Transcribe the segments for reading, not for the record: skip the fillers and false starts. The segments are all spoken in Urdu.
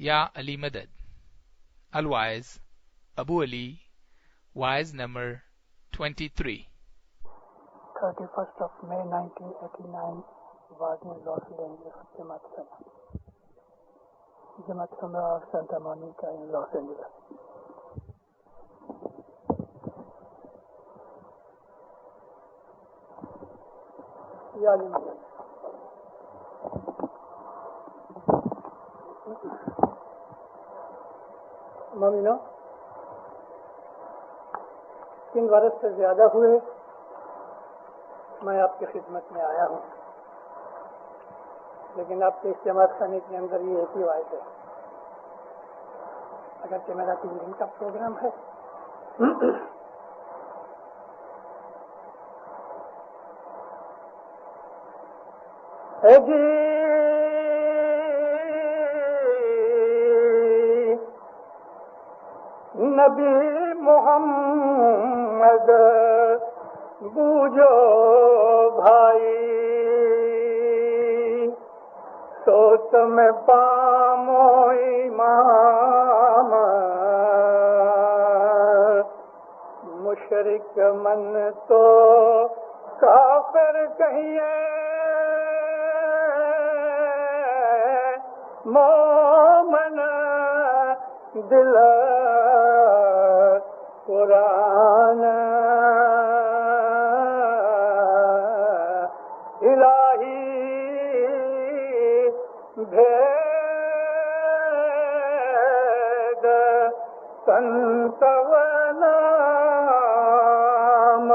یا علی مدد. Otherwise, Abu Ali, wise number 23. 31st of May 1989 was in Los Angeles, Jamaat Summa of Santa Monica in Los Angeles. یا علی مدد. مامینو 3 برس سے زیادہ ہوئے میں آپ کی خدمت میں آیا ہوں، لیکن آپ کے اس جماعت خانے کے اندر یہ ایک ہی واحد ہے، اگرچہ میرا 3 دن کا پروگرام ہے. جی نبی محمد بوجھو بھائی، سو تم پامو امام، مشرک من تو کافر کہیے، مومن دل قرآن الہی بھید سنت و نام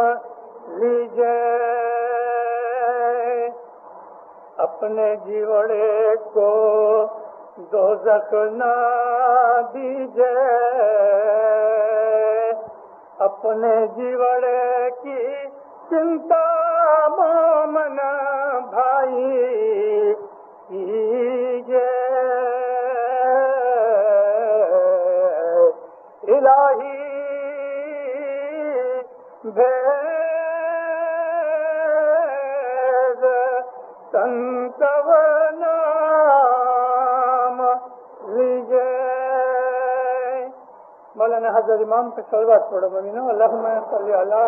لیجے، اپنے جیوڑے کو دوزخ نہ دیجے، اپنے جیوڑے کی چنتا مومن بھائی کیجے، الہی بھید سنت و نام لیجے. مولانا حضرت امام پہ صلوات پڑھو ممینو. اللہم صلی علی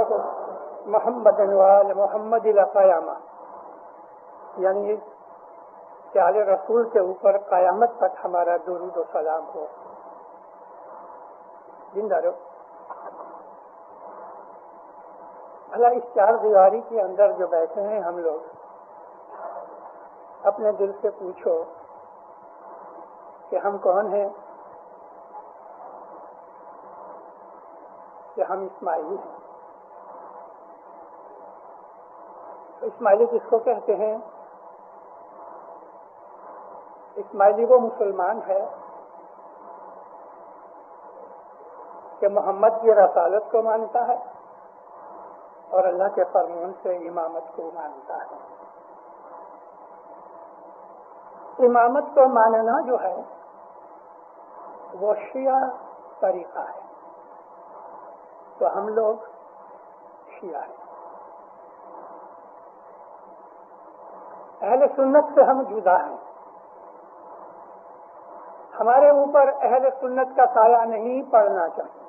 محمد وآل محمد القیامہ، یعنی کہ آل رسول کے اوپر قیامت تک ہمارا درود و سلام ہو. زندہ رہو. اللہ اس 4 دیواری کے اندر جو بیٹھے ہیں ہم لوگ، اپنے دل سے پوچھو کہ ہم کون ہیں، کہ ہم اسماعیلی ہیں. اسماعیلی کس کو کہتے ہیں؟ اسماعیلی وہ مسلمان ہے کہ محمد کی رسالت کو مانتا ہے اور اللہ کے فرمان سے امامت کو مانتا ہے. امامت کو ماننا جو ہے وہ شیعہ طریقہ ہے، تو ہم لوگ شیعہ ہیں. اہل سنت سے ہم جدا ہیں، ہمارے اوپر اہل سنت کا سایہ نہیں پڑنا چاہیے.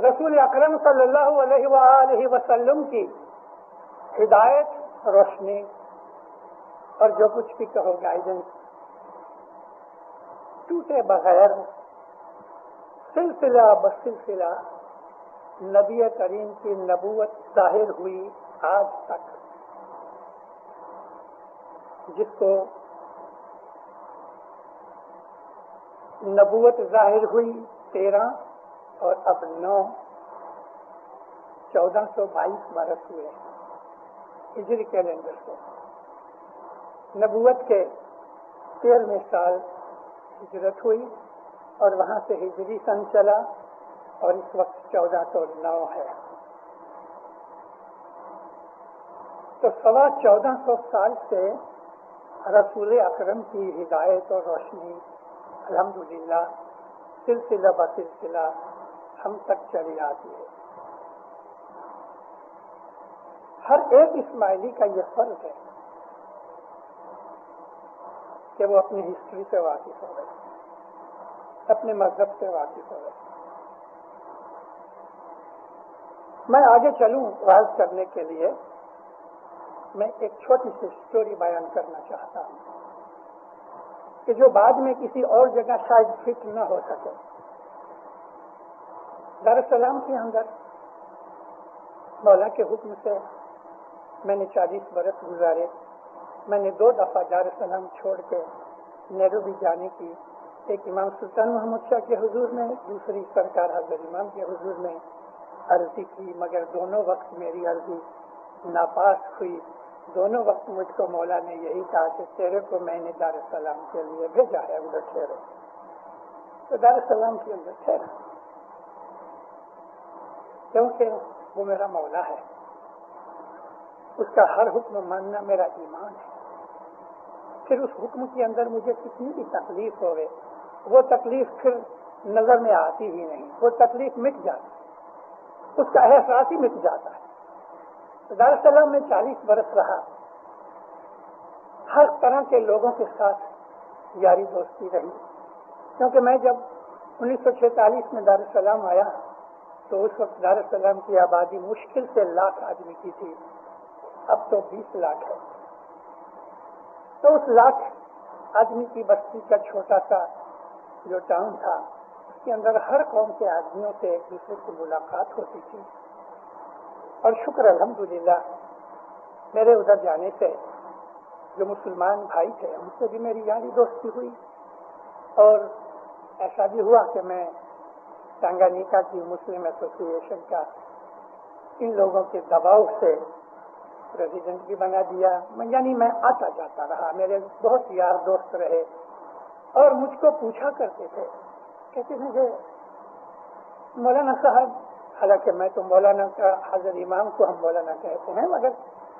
رسول اکرم صلی اللہ علیہ وآلہ وسلم کی ہدایت، روشنی اور جو کچھ بھی کہو گائیڈنس ٹوٹے بغیر سلسلہ بسلسلہ نبی کریم کی نبوت ظاہر ہوئی آج تک. جس کو نبوت ظاہر ہوئی 13 اور اب 9، 1422 برس ہوئے ہجری کیلنڈر سے. نبوت کے 13ویں سال ہجرت ہوئی اور وہاں سے ہجری سن چلا اور اس وقت 1409 ہے. تو 1450 سال سے رسول اکرم کی ہدایت اور روشنی الحمدللہ سلسلہ بسلسلہ ہم تک چلی آتی ہے. ہر ایک اسماعیلی کا یہ فرض ہے کہ وہ اپنی ہسٹری سے واقف ہو گئے، اپنے مذہب سے واقف ہو گئے۔ میں آگے چلوں واز کرنے کے لیے، میں ایک چھوٹی سی سٹوری بیان کرنا چاہتا ہوں کہ جو بعد میں کسی اور جگہ شاید فٹ نہ ہو سکے۔ دار السلام کے اندر مولا کے حکم سے میں نے 40 برس گزارے۔ میں نے 2 دفعہ دار السلام چھوڑ کے نیروبی جانے کی، ایک امام سلطان محمد شاہ کے حضور میں، دوسری سرکار حضرت امام کے حضور میں عرضی کی، مگر دونوں وقت میری عرضی ناپاس ہوئی۔ دونوں وقت مجھ کو مولا نے یہی کہا کہ تیرے کو میں نے دار السلام کے لیے بھیجا ہے، ادھر ٹھہرو۔ تو دار السلام کے اندر ٹھہرا، کیونکہ وہ میرا مولا ہے، اس کا ہر حکم ماننا میرا ایمان ہے۔ پھر اس حکم کے اندر مجھے کتنی بھی تکلیف ہوئے، وہ تکلیف پھر نظر میں آتی ہی نہیں، وہ تکلیف مٹ جاتی، اس کا احساس ہی مٹ جاتا ہے۔ دار السلام میں 40 برس رہا، ہر طرح کے لوگوں کے ساتھ یاری دوستی رہی، کیونکہ میں جب 1946 میں دار السلام آیا تو اس وقت دار السلام کی آبادی مشکل سے 1 لاکھ آدمی کی تھی، اب تو 20 لاکھ ہے۔ تو اس 1 لاکھ آدمی کی بستی کا چھوٹا سا جو ٹاؤن تھا، اس کے اندر ہر قوم کے آدمیوں سے ایک دوسرے سے ملاقات ہوتی تھی، اور شکر الحمدللہ میرے ادھر جانے سے جو مسلمان بھائی تھے ان سے بھی میری یاری دوستی ہوئی، اور ایسا بھی ہوا کہ میں تنگانیکا کی مسلم ایسوسی ایشن کا ان لوگوں کے دباؤ سے پریزیڈنٹ بھی بنا دیا، یعنی میں آتا جاتا رہا، میرے بہت یار دوست رہے، اور مجھ کو پوچھا کرتے تھے، کہتے تھے کہ مولانا صاحب، حالانکہ میں تو مولانا کا حضرت امام کو ہم مولانا کہتے ہیں، مگر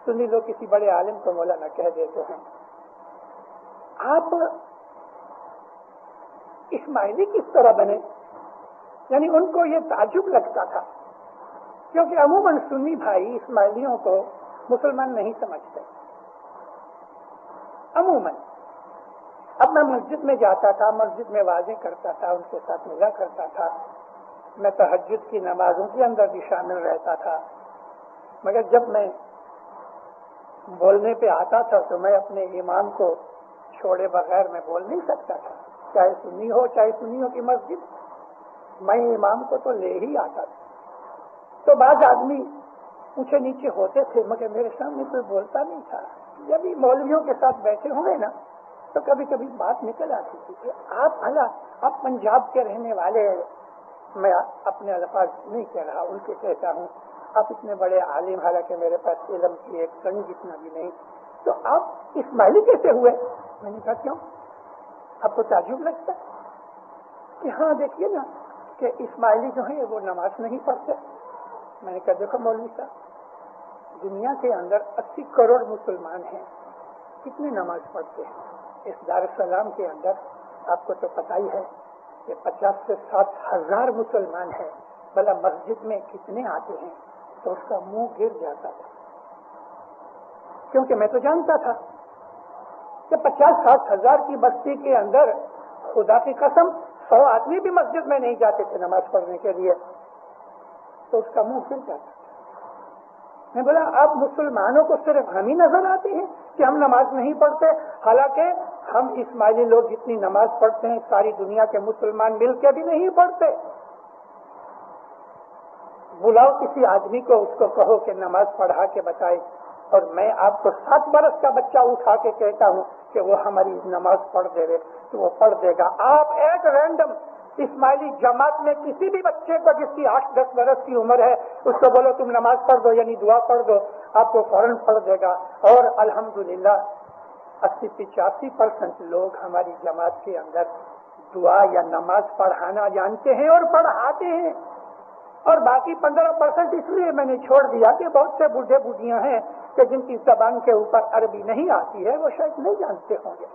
سنی لوگ کسی بڑے عالم کو مولانا کہہ دیتے ہیں، آپ اسماعیلی کس طرح بنے؟ یعنی ان کو یہ تعجب لگتا تھا، کیونکہ عموماً سنی بھائی اسماعیلیوں کو مسلمان نہیں سمجھتے عموماً۔ اب میں مسجد میں جاتا تھا، مسجد میں واضح کرتا تھا، ان کے ساتھ ملا کرتا تھا، میں تہجد کی نمازوں کے اندر بھی شامل رہتا تھا، مگر جب میں بولنے پہ آتا تھا تو میں اپنے امام کو چھوڑے بغیر میں بول نہیں سکتا تھا، چاہے سنی ہو چاہے سنیوں کی مسجد، میں امام کو تو لے ہی آتا تھا۔ تو بعض آدمی اونچے نیچے ہوتے تھے، مگر میرے سامنے کوئی بولتا نہیں تھا۔ جب بھی مولویوں کے ساتھ بیٹھے ہوئے نا تو کبھی کبھی بات نکل آتی تھی کہ آپ بھلا آپ پنجاب کے رہنے والے، میں اپنے الفاظ نہیں کہہ رہا، ان کے کہتا ہوں، آپ اتنے بڑے عالم، حالانکہ میرے پاس علم کی ایک کڑی جتنا بھی نہیں، تو آپ اسماعیلی کیسے ہوئے؟ میں نے کہا کیوں، آپ کو تعجب لگتا کہ ہاں دیکھیے نا کہ اسماعیلی جو ہیں وہ نماز نہیں پڑھتے۔ میں نے کہا دیکھو مولوی صاحب، دنیا کے اندر 80 کروڑ مسلمان ہیں، کتنے نماز پڑھتے ہیں؟ اس دار السلام کے اندر آپ کو تو پتہ ہی ہے کہ 50 سے 60 ہزار مسلمان ہیں، بھلا مسجد میں کتنے آتے ہیں؟ تو اس کا منہ گر جاتا تھا، کیونکہ میں تو جانتا تھا کہ 50-60 ہزار کی بستی کے اندر خدا کی قسم 100 آدمی بھی مسجد میں نہیں جاتے تھے نماز پڑھنے کے لیے، تو اس کا منہ گر جاتا تھا۔ میں بولا آپ مسلمانوں کو صرف ہم ہی نظر آتے ہیں کہ ہم نماز نہیں پڑھتے، حالانکہ ہم اسماعیلی لوگ جتنی نماز پڑھتے ہیں ساری دنیا کے مسلمان مل کے بھی نہیں پڑھتے۔ بلاؤ کسی آدمی کو، اس کو کہو کہ نماز پڑھا کے بتائے، اور میں آپ کو 7 برس کا بچہ اٹھا کے کہتا ہوں کہ وہ ہماری نماز پڑھ دے گے تو وہ پڑھ دے گا۔ آپ ایک رینڈم اسماعیلی جماعت میں کسی بھی بچے کو جس کی 8-10 برس کی عمر ہے اس کو بولو تم نماز پڑھ دو، یعنی دعا پڑھ دو، آپ کو فوراً پڑھ دے گا۔ اور الحمدللہ 80-85% لوگ ہماری جماعت کے اندر دعا یا نماز پڑھانا جانتے ہیں اور پڑھاتے ہیں، اور باقی 15% اس لیے میں نے چھوڑ دیا کہ بہت سے بوڑھے بوڑھیاں ہیں کہ جن کی زبان کے اوپر عربی نہیں آتی ہے، وہ شاید نہیں جانتے ہوں گے۔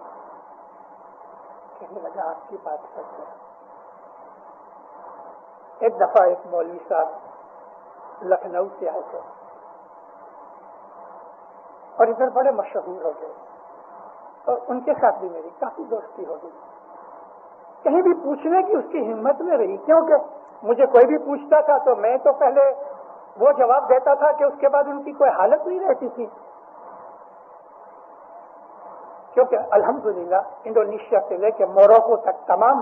کہنے لگا آپ کی بات سچ ہے۔ ایک دفعہ ایک مولوی صاحب لکھنؤ سے آئے تھے اور ادھر بڑے مشہور ہو گئے، اور ان کے ساتھ بھی میری کافی دوستی ہو گئی. کہیں بھی پوچھنے کی اس کی ہمت نہ رہی، کیونکہ مجھے کوئی بھی پوچھتا تھا تو میں تو پہلے وہ جواب دیتا تھا کہ اس کے بعد ان کی کوئی حالت نہیں رہتی تھی. کیونکہ الحمدللہ انڈونیشیا سے لے کے موروکو تک تمام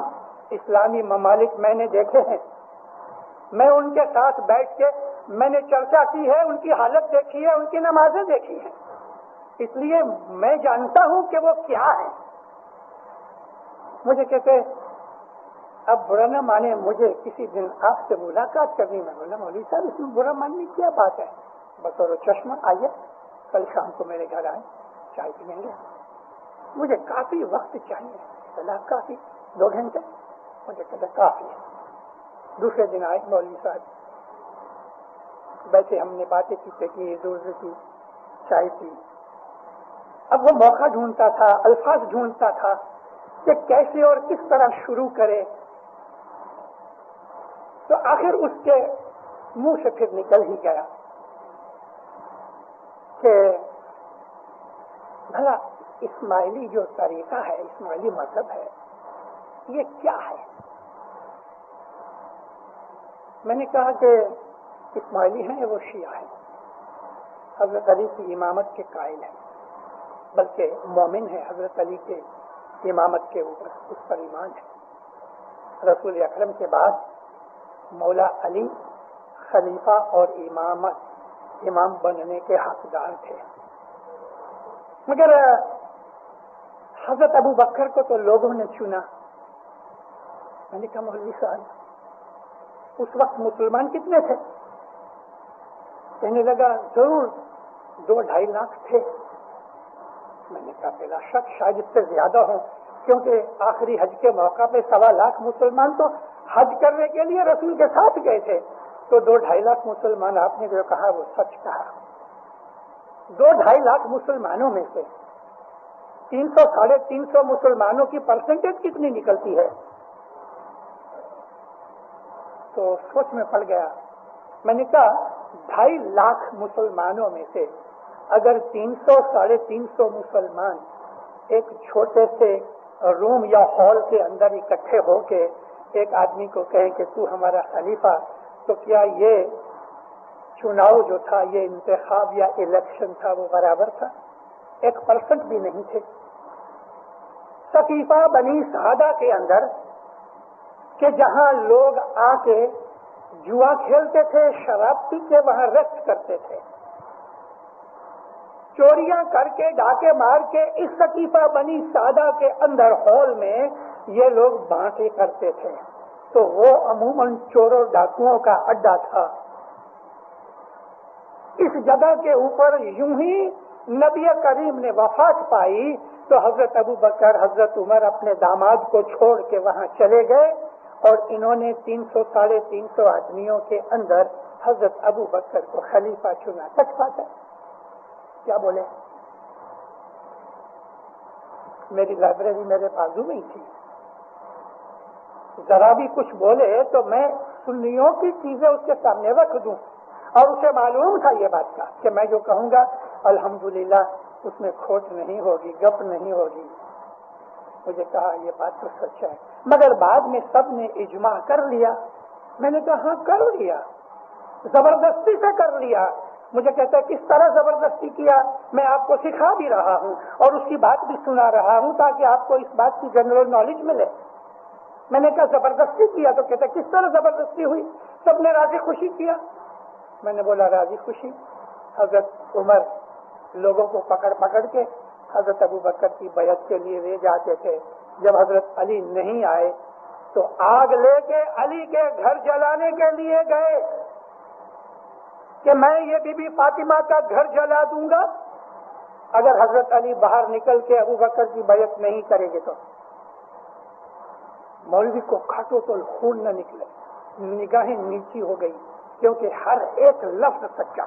اسلامی ممالک میں نے دیکھے ہیں. میں ان کے ساتھ بیٹھ کے میں نے چرچا کی ہے، ان کی حالت دیکھی ہے، ان کی نمازیں دیکھی ہیں. اس لیے میں جانتا ہوں کہ وہ کیا ہے. مجھے کہتے اب برا نہ مانے، مجھے کسی دن آپ سے ملاقات کرنی. میں بولا مولوی صاحب اس میں برا ماننے کی کیا بات ہے؟ بطور چشمہ آئیے کل شام کو میرے گھر آئے، چائے پئیں گے. مجھے کافی وقت چاہیے. چلا کافی 2 گھنٹے. مجھے کہتا کافی ہے. دوسرے دن آئے مولوی صاحب، ویسے ہم نے باتیں کی، دور کی چائے پی. اب وہ موقع ڈھونڈتا تھا، الفاظ ڈھونڈتا تھا کہ کیسے اور کس طرح شروع کرے. تو آخر اس کے منہ سے پھر نکل ہی گیا کہ بھلا اسماعیلی جو طریقہ ہے، اسماعیلی مذہب ہے، یہ کیا ہے؟ میں نے کہا کہ اسماعیلی ہیں وہ شیعہ ہیں، حضرت علی کی امامت کے قائل ہیں، بلکہ مومن ہے، حضرت علی کے امامت کے اوپر اس پر ایمان ہے. رسول اکرم کے بعد مولا علی خلیفہ اور امام بننے کے حقدار تھے. مگر حضرت ابو بکر کو تو لوگوں نے چنا. میں نے کہا مولوی صاحب اس وقت مسلمان کتنے تھے؟ کہنے لگا ضرور 2-2.5 لاکھ تھے. میں نے کہا بلا شک شاید اس سے زیادہ ہوں، کیونکہ آخری حج کے موقع پہ 1.25 لاکھ مسلمان تو حج کرنے کے لیے رسول کے ساتھ گئے تھے. تو 2-2.5 لاکھ مسلمان آپ نے جو کہا وہ سچ کہا. 2-2.5 لاکھ مسلمانوں میں سے 300-350 مسلمانوں کی پرسنٹیج کتنی نکلتی ہے؟ تو سوچ میں پڑ گیا. میں نے کہا 2.5 لاکھ مسلمانوں میں سے اگر 300-350 مسلمان ایک چھوٹے سے روم یا ہال کے اندر اکٹھے ہو کے ایک آدمی کو کہیں کہ تو ہمارا خلیفہ، تو کیا یہ چناؤ جو تھا، یہ انتخاب یا الیکشن تھا، وہ برابر تھا؟ 1% بھی نہیں تھے. سقیفہ بنی سعدہ کے اندر کہ جہاں لوگ آ کے جوا کھیلتے تھے، شراب پی کے وہاں ریسٹ کرتے تھے، چوریاں کر کے ڈاکے مار کے اس سقیفہ بنی سعدہ کے اندر ہال میں یہ لوگ بانٹے کرتے تھے. تو وہ عموماً چوروں ڈاکوؤں کا اڈا تھا. اس جگہ کے اوپر یوں ہی نبی کریم نے وفات پائی تو حضرت ابو بکر، حضرت عمر اپنے داماد کو چھوڑ کے وہاں چلے گئے اور انہوں نے 300-350 آدمیوں کے اندر حضرت ابو بکر کو خلیفہ چنا. سچ بات ہے. کیا بولے؟ میری لائبریری میرے بازو میں ہی تھی. ذرا بھی کچھ بولے تو میں سنیوں کی چیزیں اس کے سامنے رکھ دوں، اور اسے معلوم تھا یہ بات کا کہ میں جو کہوں گا الحمدللہ اس میں کھوٹ نہیں ہوگی، گپ نہیں ہوگی. مجھے کہا یہ بات تو سچ ہے، مگر بعد میں سب نے اجماع کر لیا. میں نے کہا ہاں کر لیا، زبردستی سے کر لیا. مجھے کہتا ہے کس طرح زبردستی کیا؟ میں آپ کو سکھا بھی رہا ہوں اور اس کی بات بھی سنا رہا ہوں تاکہ آپ کو اس بات کی جنرل نالج ملے. میں نے کہا زبردستی کیا؟ تو کہتا ہے کس طرح زبردستی ہوئی؟ سب نے راضی خوشی کیا. میں نے بولا راضی خوشی؟ حضرت عمر لوگوں کو پکڑ پکڑ کے حضرت ابو بکر کی بیعت کے لیے لے جاتے تھے. جب حضرت علی نہیں آئے تو آگ لے کے علی کے گھر جلانے کے لیے گئے کہ میں یہ بی بی فاطمہ کا گھر جلا دوں گا اگر حضرت علی باہر نکل کے ابو بکر کی بیعت نہیں کریں گے. تو مولوی کو کھاٹو تو خون نہ نکلے، نگاہیں نیچی ہو گئی کیونکہ ہر ایک لفظ سچا.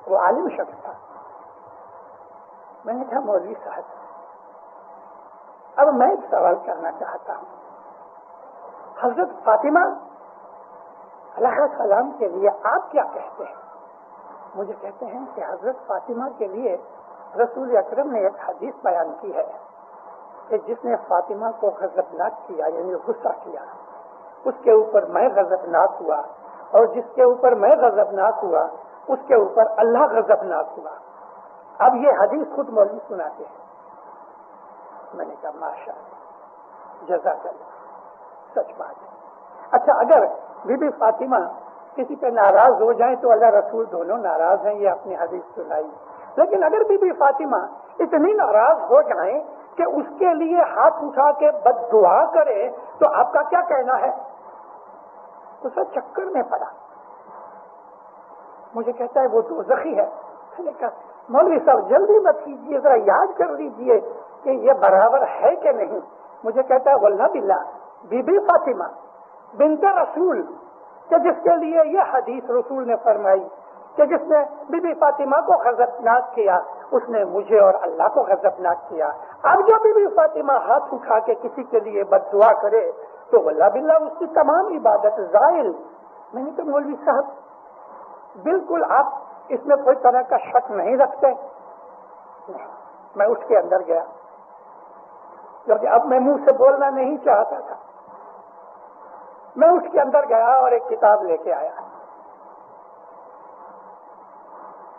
وہ عالم شخص تھا. میں نے کہا مولوی صاحب اب میں ایک سوال کرنا چاہتا ہوں. حضرت فاطمہ علیہ السلام کے لیے آپ کیا کہتے ہیں؟ مجھے کہتے ہیں کہ حضرت فاطمہ کے لیے رسول اکرم نے ایک حدیث بیان کی ہے کہ جس نے فاطمہ کو غضبناک کیا یعنی غصہ کیا اس کے اوپر میں غضبناک ہوا، اور جس کے اوپر میں غضبناک ہوا اس کے اوپر اللہ غضبناک ہوا۔ اب یہ حدیث خود مولوی سناتے ہیں۔ میں نے کہا ماشاء اللہ، جزاک اللہ، سچ بات ہے۔ اچھا، اگر بی بی فاطمہ کسی پہ ناراض ہو جائیں تو اللہ رسول دونوں ناراض ہیں، یہ اپنی حدیث سنائی، لیکن اگر بی بی فاطمہ اتنی ناراض ہو جائیں کہ اس کے لیے ہاتھ اٹھا کے بد دعا کرے تو آپ کا کیا کہنا ہے؟ اسے چکر میں پڑا، مجھے کہتا ہے وہ دوزخی ہے۔ میں نے کہا مولوی صاحب جلدی مت کیجیے، ذرا یاد کر لیجیے کہ یہ برابر ہے کہ نہیں۔ مجھے کہتا ہے واللہ باللہ بی بی فاطمہ بنت رسول، کہ جس کے لیے یہ حدیث رسول نے فرمائی کہ جس نے بی بی فاطمہ کو غضبناک کیا اس نے مجھے اور اللہ کو غضبناک کیا۔ اب جو بی بی فاطمہ ہاتھ اٹھا کے کسی کے لیے بد دعا کرے تو واللہ باللہ اس کی تمام عبادت زائل۔ میں نے کہا مولوی صاحب بالکل آپ اس میں کوئی طرح کا شک نہیں رکھتے؟ میں اٹھ کے اندر گیا کیونکہ اب میں منہ سے بولنا نہیں چاہتا تھا۔ میں اٹھ کے اندر گیا اور ایک کتاب لے کے آیا،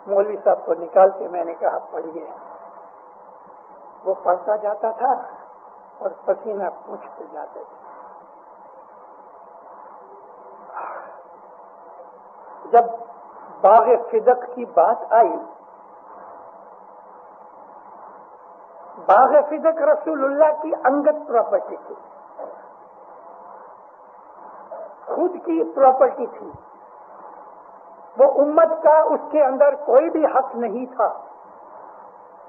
مولوی صاحب کو نکال کے میں نے کہا پڑھیے۔ وہ پڑھتا جاتا تھا اور پسینہ پوچھتے جاتے تھے۔ جب باغ فدق کی بات آئی، باغ فدق رسول اللہ کی انگت پراپرٹی تھی، خود کی پراپرٹی تھی، وہ امت کا اس کے اندر کوئی بھی حق نہیں تھا۔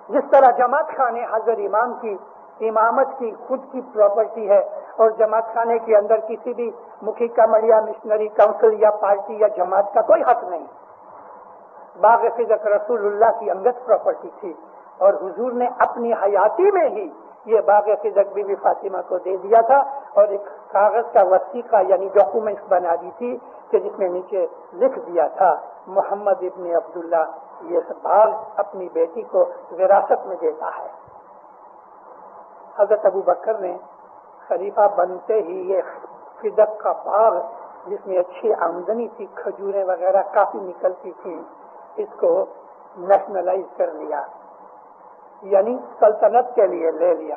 جس طرح جماعت خانے حضرت امام کی امامت کی خود کی پراپرٹی ہے اور جماعت خانے کے اندر کسی بھی مکھی کمر یا مشنری کونسل یا پارٹی یا جماعت کا کوئی حق نہیں۔ باغ فدق رسول اللہ کی انگت پراپرٹی تھی اور حضور نے اپنی حیاتی میں ہی یہ باغ فدق بی بی فاطمہ کو دے دیا تھا اور ایک کاغذ کا وثیقہ یعنی ڈاکومنٹس بنا دی تھی کہ جس میں نیچے لکھ دیا تھا محمد ابن عبداللہ یہ باغ اپنی بیٹی کو وراثت میں دیتا ہے۔ حضرت ابو بکر نے خلیفہ بنتے ہی یہ فدق کا باغ جس میں اچھی آمدنی تھی، کھجوریں وغیرہ کافی نکلتی تھی، اس کو نیشنلائز کر لیا، یعنی سلطنت کے لیے لے لیا۔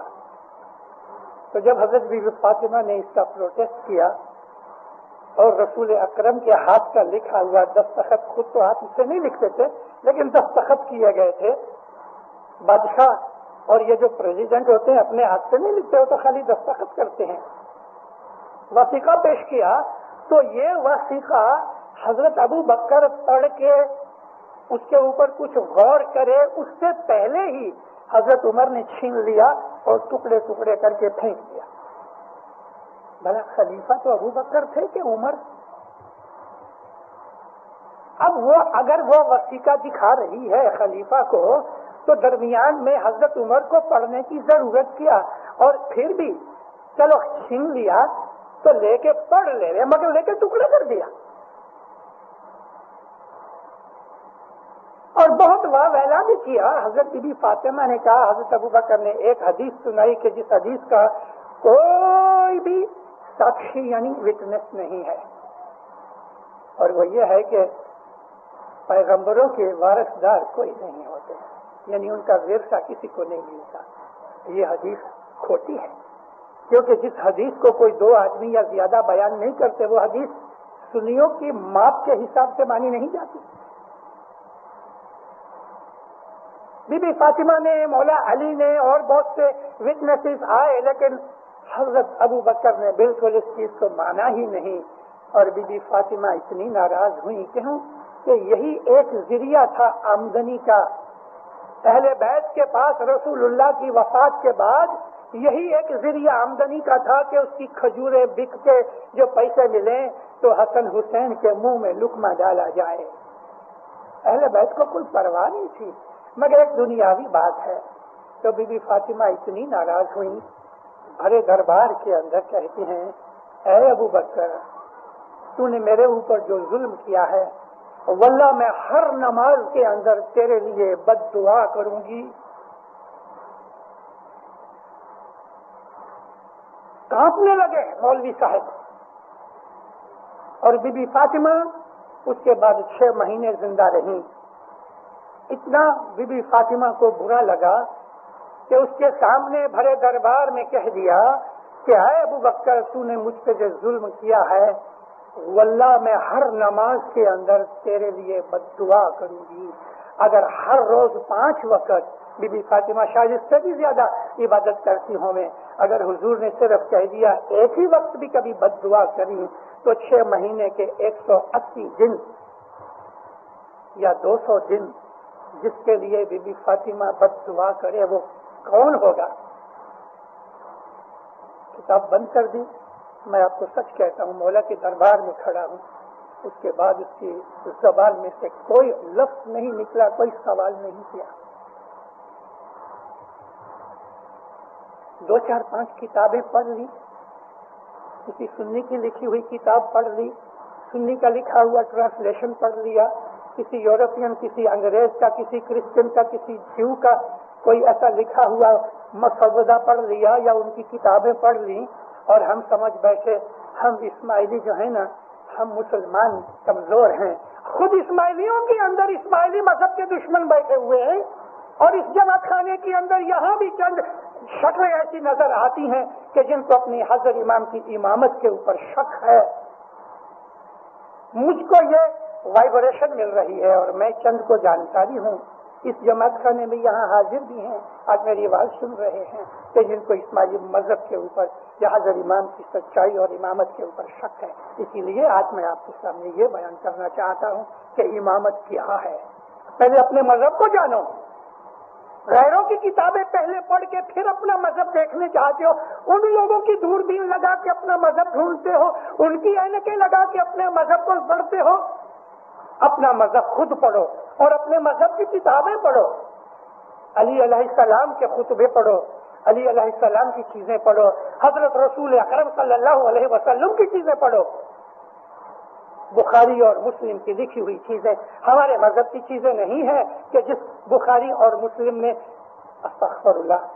تو جب حضرت بی بی فاطمہ نے اس کا پروٹیسٹ کیا اور رسول اکرم کے ہاتھ کا لکھا ہوا دستخط، خود تو ہاتھ سے نہیں لکھتے تھے لیکن دستخط کیے گئے تھے، بادشاہ اور یہ جو پریزیڈنٹ ہوتے ہیں اپنے ہاتھ سے نہیں لکھتے، وہ تو خالی دستخط کرتے ہیں، وثیقہ پیش کیا تو یہ وثیقہ حضرت ابو بکر پڑھ کے اس کے اوپر کچھ غور کرے اس سے پہلے ہی حضرت عمر نے چھین لیا اور ٹکڑے ٹکڑے کر کے پھینک دیا۔ بھلا خلیفہ تو ابو بکر تھے کہ عمر؟ اب وہ اگر وہ وثیقہ دکھا رہی ہے خلیفہ کو تو درمیان میں حضرت عمر کو پڑھنے کی ضرورت کیا؟ اور پھر بھی چلو چھین لیا تو لے کے پڑھ لے رہے مگر لے کے ٹکڑے کر دیا۔ اور بہت واہ ویلا بھی کیا۔ حضرت بی بی فاطمہ نے کہا حضرت ابو بکر نے ایک حدیث سنائی کہ جس حدیث کا کوئی بھی ساکشی یعنی وٹنس نہیں ہے، اور وہ یہ ہے کہ پیغمبروں کے وارثدار کوئی نہیں ہوتے، یعنی ان کا ورثہ کسی کو نہیں ملتا۔ یہ حدیث کھوٹی ہے کیونکہ جس حدیث کو کوئی دو آدمی یا زیادہ بیان نہیں کرتے وہ حدیث سنیوں کی ماپ کے حساب سے مانی نہیں جاتی۔ بی بی فاطمہ نے، مولا علی نے اور بہت سے وٹنسز آئے لیکن حضرت ابو بکر نے بالکل اس چیز کو مانا ہی نہیں، اور بی بی فاطمہ اتنی ناراض ہوئی کہ یہی ایک ذریعہ تھا آمدنی کا۔ اہل بیت کے پاس رسول اللہ کی وفات کے بعد یہی ایک ذریعہ آمدنی کا تھا کہ اس کی کھجوریں بک کے جو پیسے ملیں تو حسن حسین کے منہ میں لقمہ ڈالا جائے۔ اہل بیت کو کوئی پرواہ نہیں تھی، مگر ایک دنیاوی بات ہے۔ تو بی بی فاطمہ اتنی ناراض ہوئی، بھرے دربار کے اندر کہتی ہیں اے ابو بکر، تو نے میرے اوپر جو ظلم کیا ہے واللہ میں ہر نماز کے اندر تیرے لیے بد دعا کروں گی. کانپنے لگے مولوی صاحب. اور بی بی فاطمہ اس کے بعد 6 مہینے زندہ رہیں. اتنا بی بی فاطمہ کو برا لگا کہ اس کے سامنے بھرے دربار میں کہہ دیا کہ اے ابو بکر تو نے مجھ پہ جو ظلم کیا ہے واللہ میں ہر نماز کے اندر تیرے لیے بد دعا کروں گی. اگر ہر روز 5 وقت بی بی فاطمہ شاید اس سے بھی زیادہ عبادت کرتی ہوں میں، اگر حضور نے صرف کہہ دیا ایک ہی وقت بھی کبھی بد دعا کری تو 6 مہینے کے 180 دن یا 200 دن جس کے لیے بی بی فاطمہ بد دعا کرے وہ کون ہوگا؟ کتاب بند کر دی. میں آپ کو سچ کہتا ہوں مولا کے دربار میں کھڑا ہوں. اس کے بعد اس کی زبان میں سے کوئی لفظ نہیں نکلا، کوئی سوال نہیں کیا. 2 4 5 کتابیں پڑھ لی، کسی سنی کی لکھی ہوئی کتاب پڑھ لی، سنی کا لکھا ہوا ٹرانسلیشن پڑھ لیا، کسی یورپین، کسی انگریز کا، کسی کرسچن کا، کسی جیو کا کوئی ایسا لکھا ہوا مسودہ پڑھ لیا یا ان کی کتابیں پڑھ لی اور ہم سمجھ بیٹھے ہم اسماعیلی جو ہیں نا ہم مسلمان کمزور ہیں. خود اسماعیلیوں کے اندر اسماعیلی مذہب کے دشمن بیٹھے ہوئے ہیں اور اس جماعت خانے کے اندر یہاں بھی چند شکلیں ایسی نظر آتی ہیں کہ جن کو اپنی حضرت امام کی امامت کے اوپر شک ہے. مجھ کو یہ وائبریشن مل رہی ہے اور میں چند کو جانتا بھی ہوں. اس جماعت خانے میں یہاں حاضر بھی ہیں، آج میری آواز سن رہے ہیں کہ جن کو اسماعیلی مذہب کے اوپر یا حضرت امام کی سچائی اور امامت کے اوپر شک ہے. اسی لیے آج میں آپ کے سامنے یہ بیان کرنا چاہتا ہوں کہ امامت کیا ہے. پہلے اپنے مذہب کو جانو. غیروں کی کتابیں پہلے پڑھ کے پھر اپنا مذہب دیکھنے چاہتے ہو. ان لوگوں کی دوربین لگا کے اپنا مذہب ڈھونڈتے ہو، ان کی عینکیں لگا کے اپنے مذہب کو پڑھتے ہو. اپنا مذہب خود پڑھو اور اپنے مذہب کی کتابیں پڑھو. علی علیہ السلام کے خطبے پڑھو، علی علیہ السلام کی چیزیں پڑھو، حضرت رسول اکرم صلی اللہ علیہ وسلم کی چیزیں پڑھو. بخاری اور مسلم کی لکھی ہوئی چیزیں ہمارے مذہب کی چیزیں نہیں ہیں کہ جس بخاری اور مسلم میں استغفر اللہ.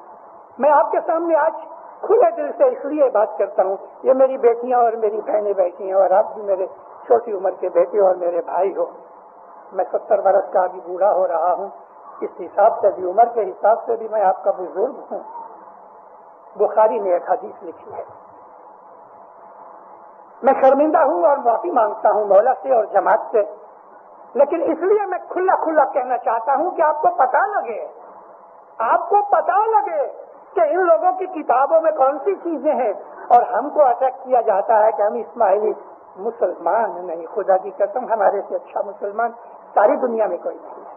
میں آپ کے سامنے آج کھلے دل سے اس لیے بات کرتا ہوں، یہ میری بیٹیاں اور میری بہنیں بیٹھی ہیں اور آپ بھی میرے چھوٹی عمر کے بیٹے اور میرے بھائی ہو. میں 70 برس کا بھی بوڑھا ہو رہا ہوں، اس حساب سے بھی عمر کے حساب سے بھی میں آپ کا بزرگ ہوں. بخاری نے ایک حدیث لکھی ہے. میں شرمندہ ہوں اور معافی مانگتا ہوں مولا سے اور جماعت سے، لیکن اس لیے میں کھلا کھلا کہنا چاہتا ہوں کہ آپ کو پتہ لگے کہ ان لوگوں کی کتابوں میں کون سی چیزیں ہیں اور ہم کو اٹیک کیا جاتا ہے کہ ہم اسماعیلی مسلمان نہیں. خدا کی قسم ہمارے سے اچھا مسلمان ساری دنیا میں کوئی نہیں ہے.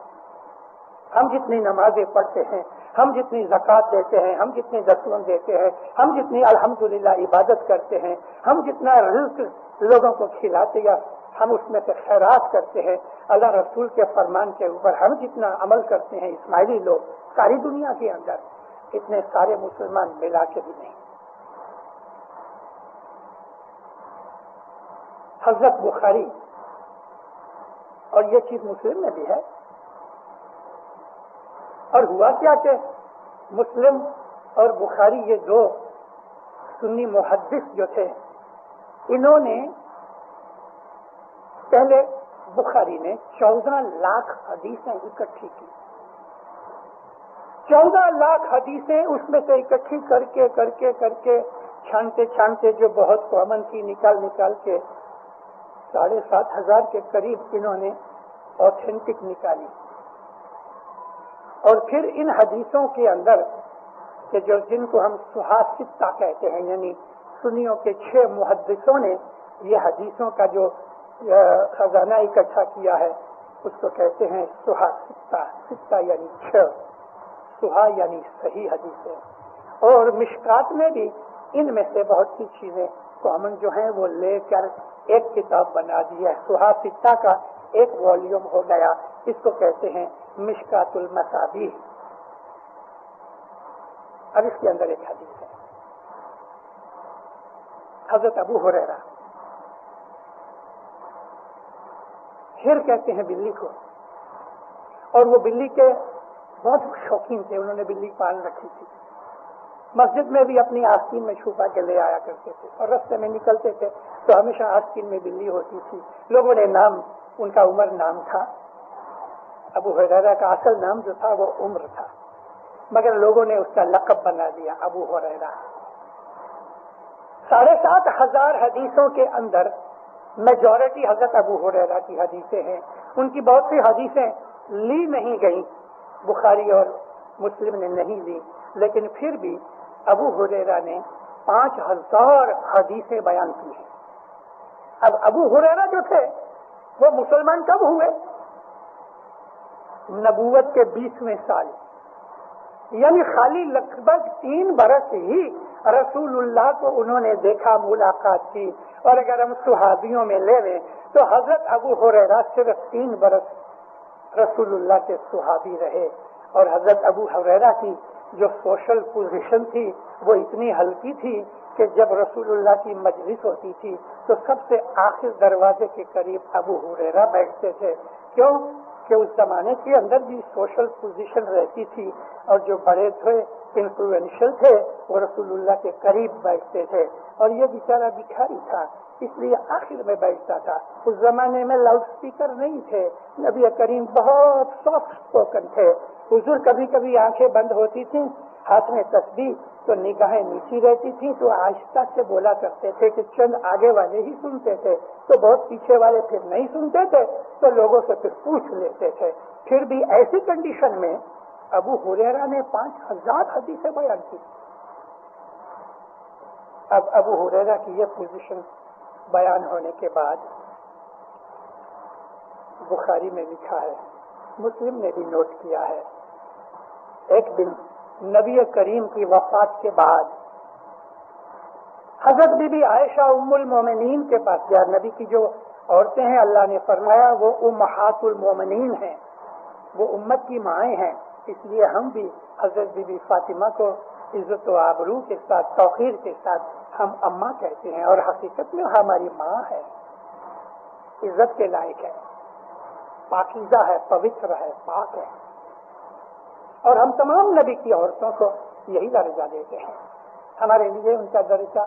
ہم جتنی نمازیں پڑھتے ہیں، ہم جتنی زکوٰۃ دیتے ہیں، ہم جتنی دسواں دیتے ہیں، ہم جتنی الحمدللہ عبادت کرتے ہیں، ہم جتنا رزق لوگوں کو کھلاتے یا ہم اس میں سے خیرات کرتے ہیں، اللہ رسول کے فرمان کے اوپر ہم جتنا عمل کرتے ہیں اسماعیلی لوگ ساری دنیا کے اندر اتنے سارے مسلمان ملا کے بھی نہیں. حضرت بخاری اور یہ چیز مسلم میں بھی ہے. اور ہوا کیا کہ مسلم اور بخاری یہ 2 سنی محدث جو تھے، انہوں نے پہلے بخاری نے 14 لاکھ حدیثیں اکٹھی کی. 14 لاکھ حدیثیں اس میں سے اکٹھی کر کے چھانتے جو بہت کامن کی نکال کے 7,500 کے قریب انہوں نے اوتھینٹک نکالی. اور پھر ان حدیثوں کے اندر کہ جن کو ہم صحاح کہتے ہیں، یعنی سنیوں کے 6 محدثوں نے یہ حدیثوں کا جو خزانہ اکٹھا کیا ہے اس کو کہتے ہیں صحاح 6 یعنی 6، صحاح یعنی صحیح حدیثیں. اور مشکات میں بھی ان میں سے بہت سی چیزیں کامن جو ہیں وہ لے کر ایک کتاب بنا دی ہے. صحاح 6 کا ایک والیوم ہو گیا، اس کو کہتے ہیں مشکات المصابیح. اب اس کے اندر ایک حدیث ہے. حضرت ابو ہریرہ ہر کہتے ہیں بلی کو، اور وہ بلی کے بہت شوقین تھے، انہوں نے بلی پال رکھی تھی، مسجد میں بھی اپنی آستین میں چھپا کے لے آیا کرتے تھے، اور رستے میں نکلتے تھے تو ہمیشہ آستین میں بلی ہوتی تھی۔ لوگوں نے نام، ان کا عمر نام تھا، ابو ہریرہ کا اصل نام جو تھا وہ عمر تھا، مگر لوگوں نے اس کا لقب بنا دیا ابو ہریرہ۔ 7,500 حدیثوں کے اندر میجورٹی حضرت ابو ہریرہ کی حدیثیں ہیں، ان کی بہت سی حدیثیں لی نہیں گئیں، بخاری اور مسلم نے نہیں لی، لیکن پھر بھی ابو ہریرہ نے 5,000 حدیثیں بیان کی ہیں۔ اب ابو ہریرہ جو تھے وہ مسلمان کب ہوئے؟ نبوت کے 20ویں سال، یعنی خالی لگ بھگ 3 برس ہی رسول اللہ کو انہوں نے دیکھا، ملاقات کی، اور اگر ہم صحابیوں میں لے لیں تو حضرت ابو ہریرہ صرف 3 برس رسول اللہ کے صحابی رہے، اور حضرت ابو ہریرہ کی جو سوشل پوزیشن تھی وہ اتنی ہلکی تھی کہ جب رسول اللہ کی مجلس ہوتی تھی تو سب سے آخر دروازے کے قریب ابو ہریرہ بیٹھتے تھے۔ کیوں کہ اس زمانے کے اندر بھی سوشل پوزیشن رہتی تھی، اور جو بڑے تھے انفلوئنشل تھے وہ رسول اللہ کے قریب بیٹھتے تھے، اور یہ بیچارہ بھکاری تھا اس لیے آخر میں بیٹھتا تھا۔ اس زمانے میں لاؤڈ اسپیکر نہیں تھے، نبی کریم بہت سافٹ اسپوکن تھے، حضور کبھی کبھی آنکھیں بند ہوتی تھیں، ہاتھ میں تسبیح، تو نگاہیں نیچی رہتی تھیں، تو آہستہ سے بولا کرتے تھے کہ چند آگے والے ہی سنتے تھے، تو بہت پیچھے والے پھر نہیں سنتے تھے، تو لوگوں سے پھر پوچھ لیتے تھے۔ پھر بھی ایسی کنڈیشن میں ابو ہریرہ نے 5,000 حدیثیں بیان کی۔ اب ابو ہریرہ کی یہ پوزیشن بیان ہونے کے بعد بخاری میں لکھا ہے، مسلم نے بھی نوٹ کیا ہے، ایک دن نبی کریم کی وفات کے بعد حضرت بی بی عائشہ ام المومنین کے پاس گیا۔ نبی کی جو عورتیں ہیں اللہ نے فرمایا وہ امہات المومنین ہیں، وہ امت کی مائیں ہیں، اس لیے ہم بھی حضرت بی بی فاطمہ کو عزت و آبرو کے ساتھ، توقیر کے ساتھ ہم اماں کہتے ہیں، اور حقیقت میں ہماری ماں ہے، عزت کے لائق ہے، پاکیزہ ہے، پوتر ہے، پاک ہے، اور ہم تمام نبی کی عورتوں کو یہی درجہ دیتے ہیں، ہمارے لیے ان کا درجہ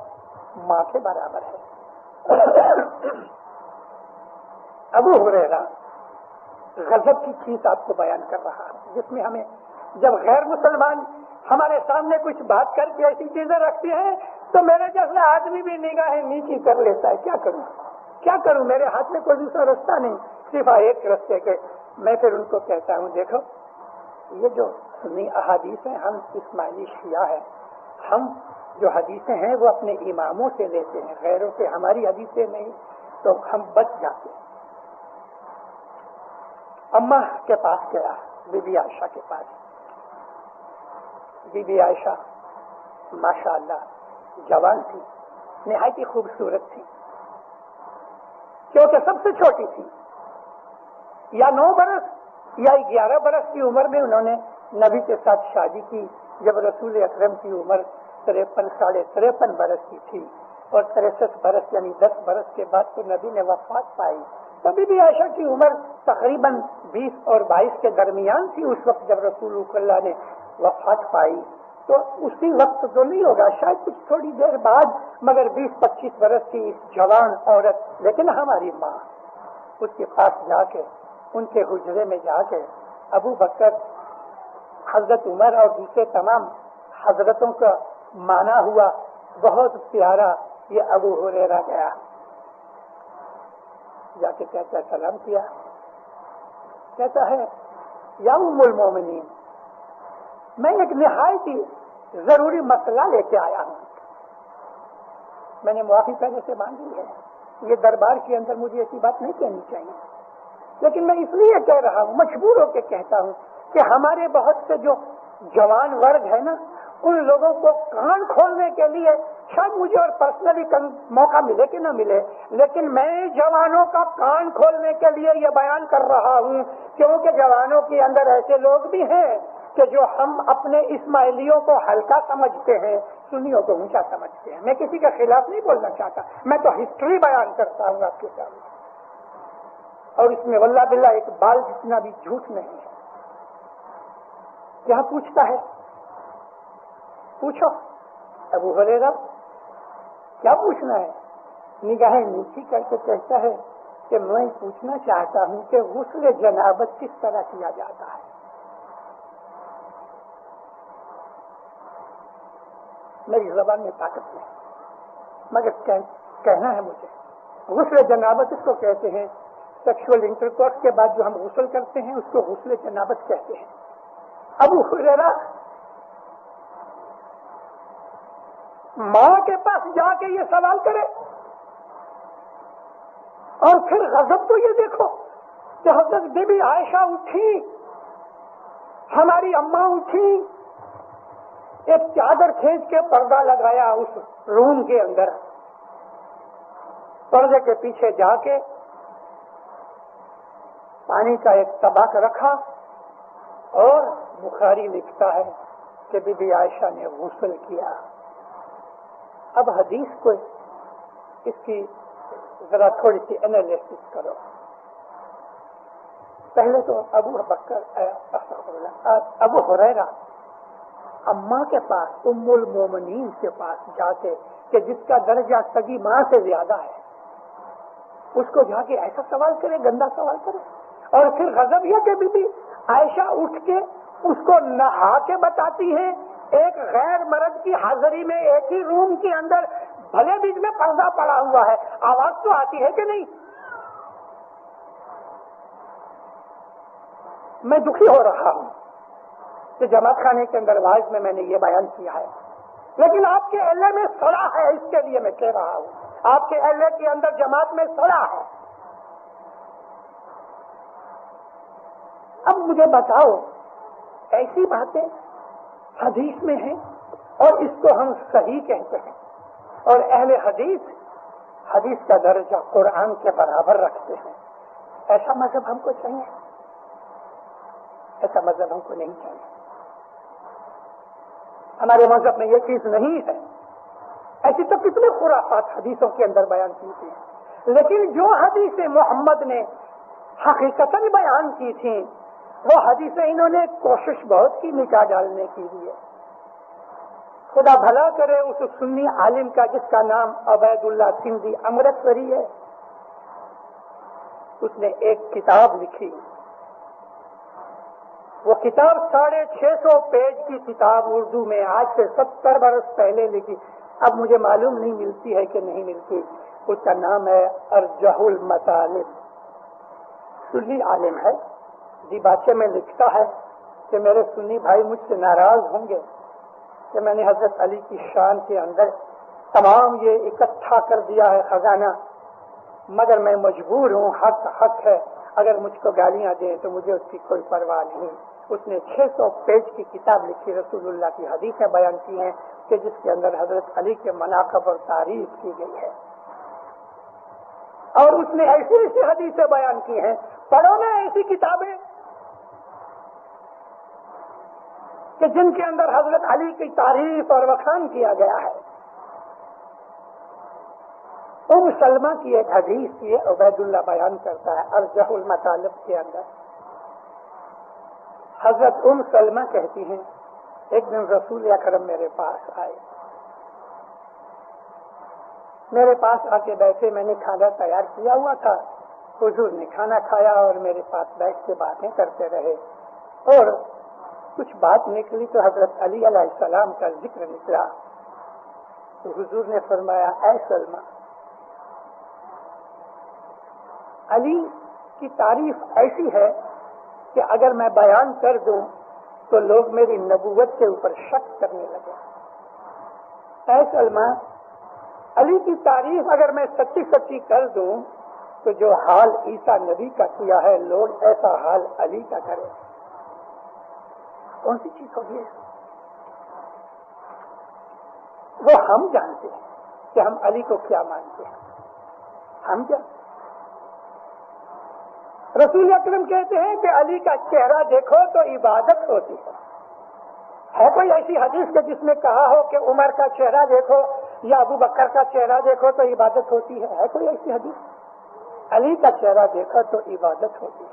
ماں کے برابر ہے۔ ابو ہریرہ غضب کی چیز آپ کو بیان کر رہا ہے، جس میں ہمیں جب غیر مسلمان ہمارے سامنے کچھ بات کر کے ایسی چیزیں رکھتے ہیں تو میرے جیسا آدمی بھی نگاہیں نیچی کر لیتا ہے، کیا کروں، میرے ہاتھ میں کوئی دوسرا رستہ نہیں صرف ایک رستے کے۔ میں پھر ان کو کہتا ہوں دیکھو یہ جو سنی احادیث ہیں، ہم اسماعیلی شیعہ ہیں، ہم جو حدیثیں ہیں وہ اپنے اماموں سے لیتے ہیں، غیروں سے ہماری حدیثیں نہیں، تو ہم بچ جاتے ہیں۔ اماں کے پاس گیا، بی بی عائشہ کے پاس۔ بی بی عائشہ ماشاء اللہ جوان تھی، نہایت ہی خوبصورت تھی، کیونکہ سب سے چھوٹی تھی، یا 9 برس یا 11 برس کی عمر میں انہوں نے نبی کے ساتھ شادی کی، جب رسول اکرم کی عمر 53 برس کی تھی، اور 63 برس یعنی 10 برس کے بعد تو نبی نے وفات پائی۔ تو بی بی عائشہ کی عمر تقریباً 20 اور 22 کے درمیان تھی اس وقت جب رسول اللہ نے وفات پائی، تو اسی وقت تو نہیں ہوگا، شاید کچھ تھوڑی دیر بعد، مگر 20-25 برس کی اس جوان عورت، لیکن ہماری ماں اس کے پاس جا کے، ان کے حجرے میں جا کے، ابو بکر، حضرت عمر اور دوسرے تمام حضرتوں کا مانا ہوا، بہت پیارا، یہ ابو ہریرہ گیا، جا کے کہتا ہے سلام کیا، کہتا ہے یا ام المومنین میں ایک نہایت ہی ضروری مسئلہ لے کے آیا ہوں، میں نے معافی پہلے سے مانگی ہے، یہ دربار کے اندر مجھے ایسی بات نہیں کہنی چاہیے، لیکن میں اس لیے کہہ رہا ہوں، مجبور ہو کے کہتا ہوں کہ ہمارے بہت سے جو جوان ورگ ہے نا، ان لوگوں کو کان کھولنے کے لیے شاید مجھے اور پرسنلی موقع ملے کہ نہ ملے، لیکن میں جوانوں کا کان کھولنے کے لیے یہ بیان کر رہا ہوں، کیونکہ جوانوں کے اندر ایسے لوگ بھی ہیں کہ جو ہم اپنے اسماعیلیوں کو ہلکا سمجھتے ہیں، سنیوں کو اونچا سمجھتے ہیں۔ میں کسی کے خلاف نہیں بولنا چاہتا، میں تو ہسٹری بیان کرتا ہوں آپ کے سامنے، اور اس میں واللہ باللہ ایک بال جتنا بھی جھوٹ نہیں ہے. کیا پوچھتا ہے؟ پوچھو. ابو ہریرہ کیا پوچھنا ہے؟ نگاہیں نیچی کر کے کہتا ہے کہ میں پوچھنا چاہتا ہوں کہ غسل جنابت کس طرح کیا جاتا ہے. میری زبان میں طاقت نہیں مگر کہنا ہے مجھے. غسل جنابت اس کو کہتے ہیں، سیکشول انٹرکورس کے بعد جو ہم غسل کرتے ہیں اس کو غسل جنابت کہتے ہیں. ابو ہریرہ ماں کے پاس جا کے یہ سوال کرے، اور پھر غضب تو یہ دیکھو کہ حضرت بی بی عائشہ اٹھی، ہماری اماں اٹھی، ایک چادر کھینچ کے پردہ لگایا اس روم کے اندر، پردے کے پیچھے جا کے پانی کا ایک طبق رکھا، اور بخاری لکھتا ہے کہ بی بی عائشہ نے غسل کیا. اب حدیث کو اس کی ذرا تھوڑی سی انالیسس کرو. پہلے تو ابو ہریرہ اماں کے پاس، ام المومنین کے پاس جاتے کہ جس کا درجہ سگی ماں سے زیادہ ہے، اس کو جا کے ایسا سوال کرے، گندا سوال کرے. اور پھر غضب یہ کہ بی بی عائشہ اٹھ کے اس کو نہا کے بتاتی ہے، ایک غیر مرد کی حاضری میں ایک ہی روم کے اندر بھلے بیچ میں پردہ پڑا ہوا ہے، آواز تو آتی ہے کہ نہیں؟ میں دکھی ہو رہا ہوں کہ جماعت خانے کے اندر واعظ میں نے یہ بیان کیا ہے، لیکن آپ کے اہل میں صلاح ہے، اس کے لیے میں کہہ رہا ہوں. آپ کے اہل کے اندر جماعت میں صلاح ہے. اب مجھے بتاؤ، ایسی باتیں حدیث میں ہیں اور اس کو ہم صحیح کہتے ہیں، اور اہل حدیث کا درجہ قرآن کے برابر رکھتے ہیں. ایسا مذہب ہم کو چاہیے؟ ایسا مذہب ہم کو نہیں چاہیے. ہمارے مذہب میں یہ چیز نہیں ہے. ایسی تو کتنے خرافات حدیثوں کے اندر بیان کی تھی، لیکن جو حدیثیں محمد نے حقیقتاً بیان کی تھیں وہ حدیثیں انہوں نے کوشش بہت کی مٹا ڈالنے کی لیے. خدا بھلا کرے اس سنی عالم کا جس کا نام عبید اللہ سندھی امرتسری ہے، اس نے ایک کتاب لکھی. وہ کتاب 650 پیج کی کتاب اردو میں آج سے 70 برس پہلے لکھی. اب مجھے معلوم نہیں ملتی ہے کہ نہیں ملتی. اس کا نام ہے ارجح المطالب. سنی عالم ہے، دیباچے میں لکھتا ہے کہ میرے سنی بھائی مجھ سے ناراض ہوں گے کہ میں نے حضرت علی کی شان کے اندر تمام یہ اکٹھا کر دیا ہے خزانہ، مگر میں مجبور ہوں، حق ہے، اگر مجھ کو گالیاں دیں تو مجھے اس کی کوئی پرواہ نہیں. اس نے 600 پیج کی کتاب لکھی، رسول اللہ کی حدیثیں بیان کی ہیں کہ جس کے اندر حضرت علی کے مناقب اور تعریف کی گئی ہے. اور اس نے ایسی ایسی حدیثیں بیان کی ہیں، پڑھو نا ایسی کتابیں کہ جن کے اندر حضرت علی کی تعریف اور وخان کیا گیا ہے. ام سلمہ کی ایک حدیث یہ عبید اللہ بیان کرتا ہے ارجح المطالب کے اندر. حضرت ام سلمہ کہتی ہیں ایک دن رسول اکرم میرے پاس آئے، میرے پاس آ کے بیٹھے، میں نے کھانا تیار کیا ہوا تھا. حضور نے کھانا کھایا اور میرے پاس بیٹھ کے باتیں کرتے رہے، اور کچھ بات نکلی تو حضرت علی علیہ السلام کا ذکر نکلا. تو حضور نے فرمایا اے سلمہ، علی کی تعریف ایسی ہے کہ اگر میں بیان کر دوں تو لوگ میری نبوت کے اوپر شک کرنے لگے. اے سلمہ، علی کی تعریف اگر میں سچی سچی کر دوں تو جو حال عیسیٰ نبی کا کیا ہے لوگ ایسا حال علی کا کریں. کون سی چیز ہوگی؟ وہ ہم جانتے ہیں کہ ہم علی کو کیا مانتے ہیں. ہم جانتے ہیں. رسول اکرم کہتے ہیں کہ علی کا چہرہ دیکھو تو عبادت ہوتی ہے. ہے کوئی ایسی حدیث کہ جس میں کہا ہو کہ عمر کا چہرہ دیکھو یا ابو بکر کا چہرہ دیکھو تو عبادت ہوتی ہے؟ ہے کوئی ایسی حدیث؟ علی کا چہرہ دیکھا تو عبادت ہوگی.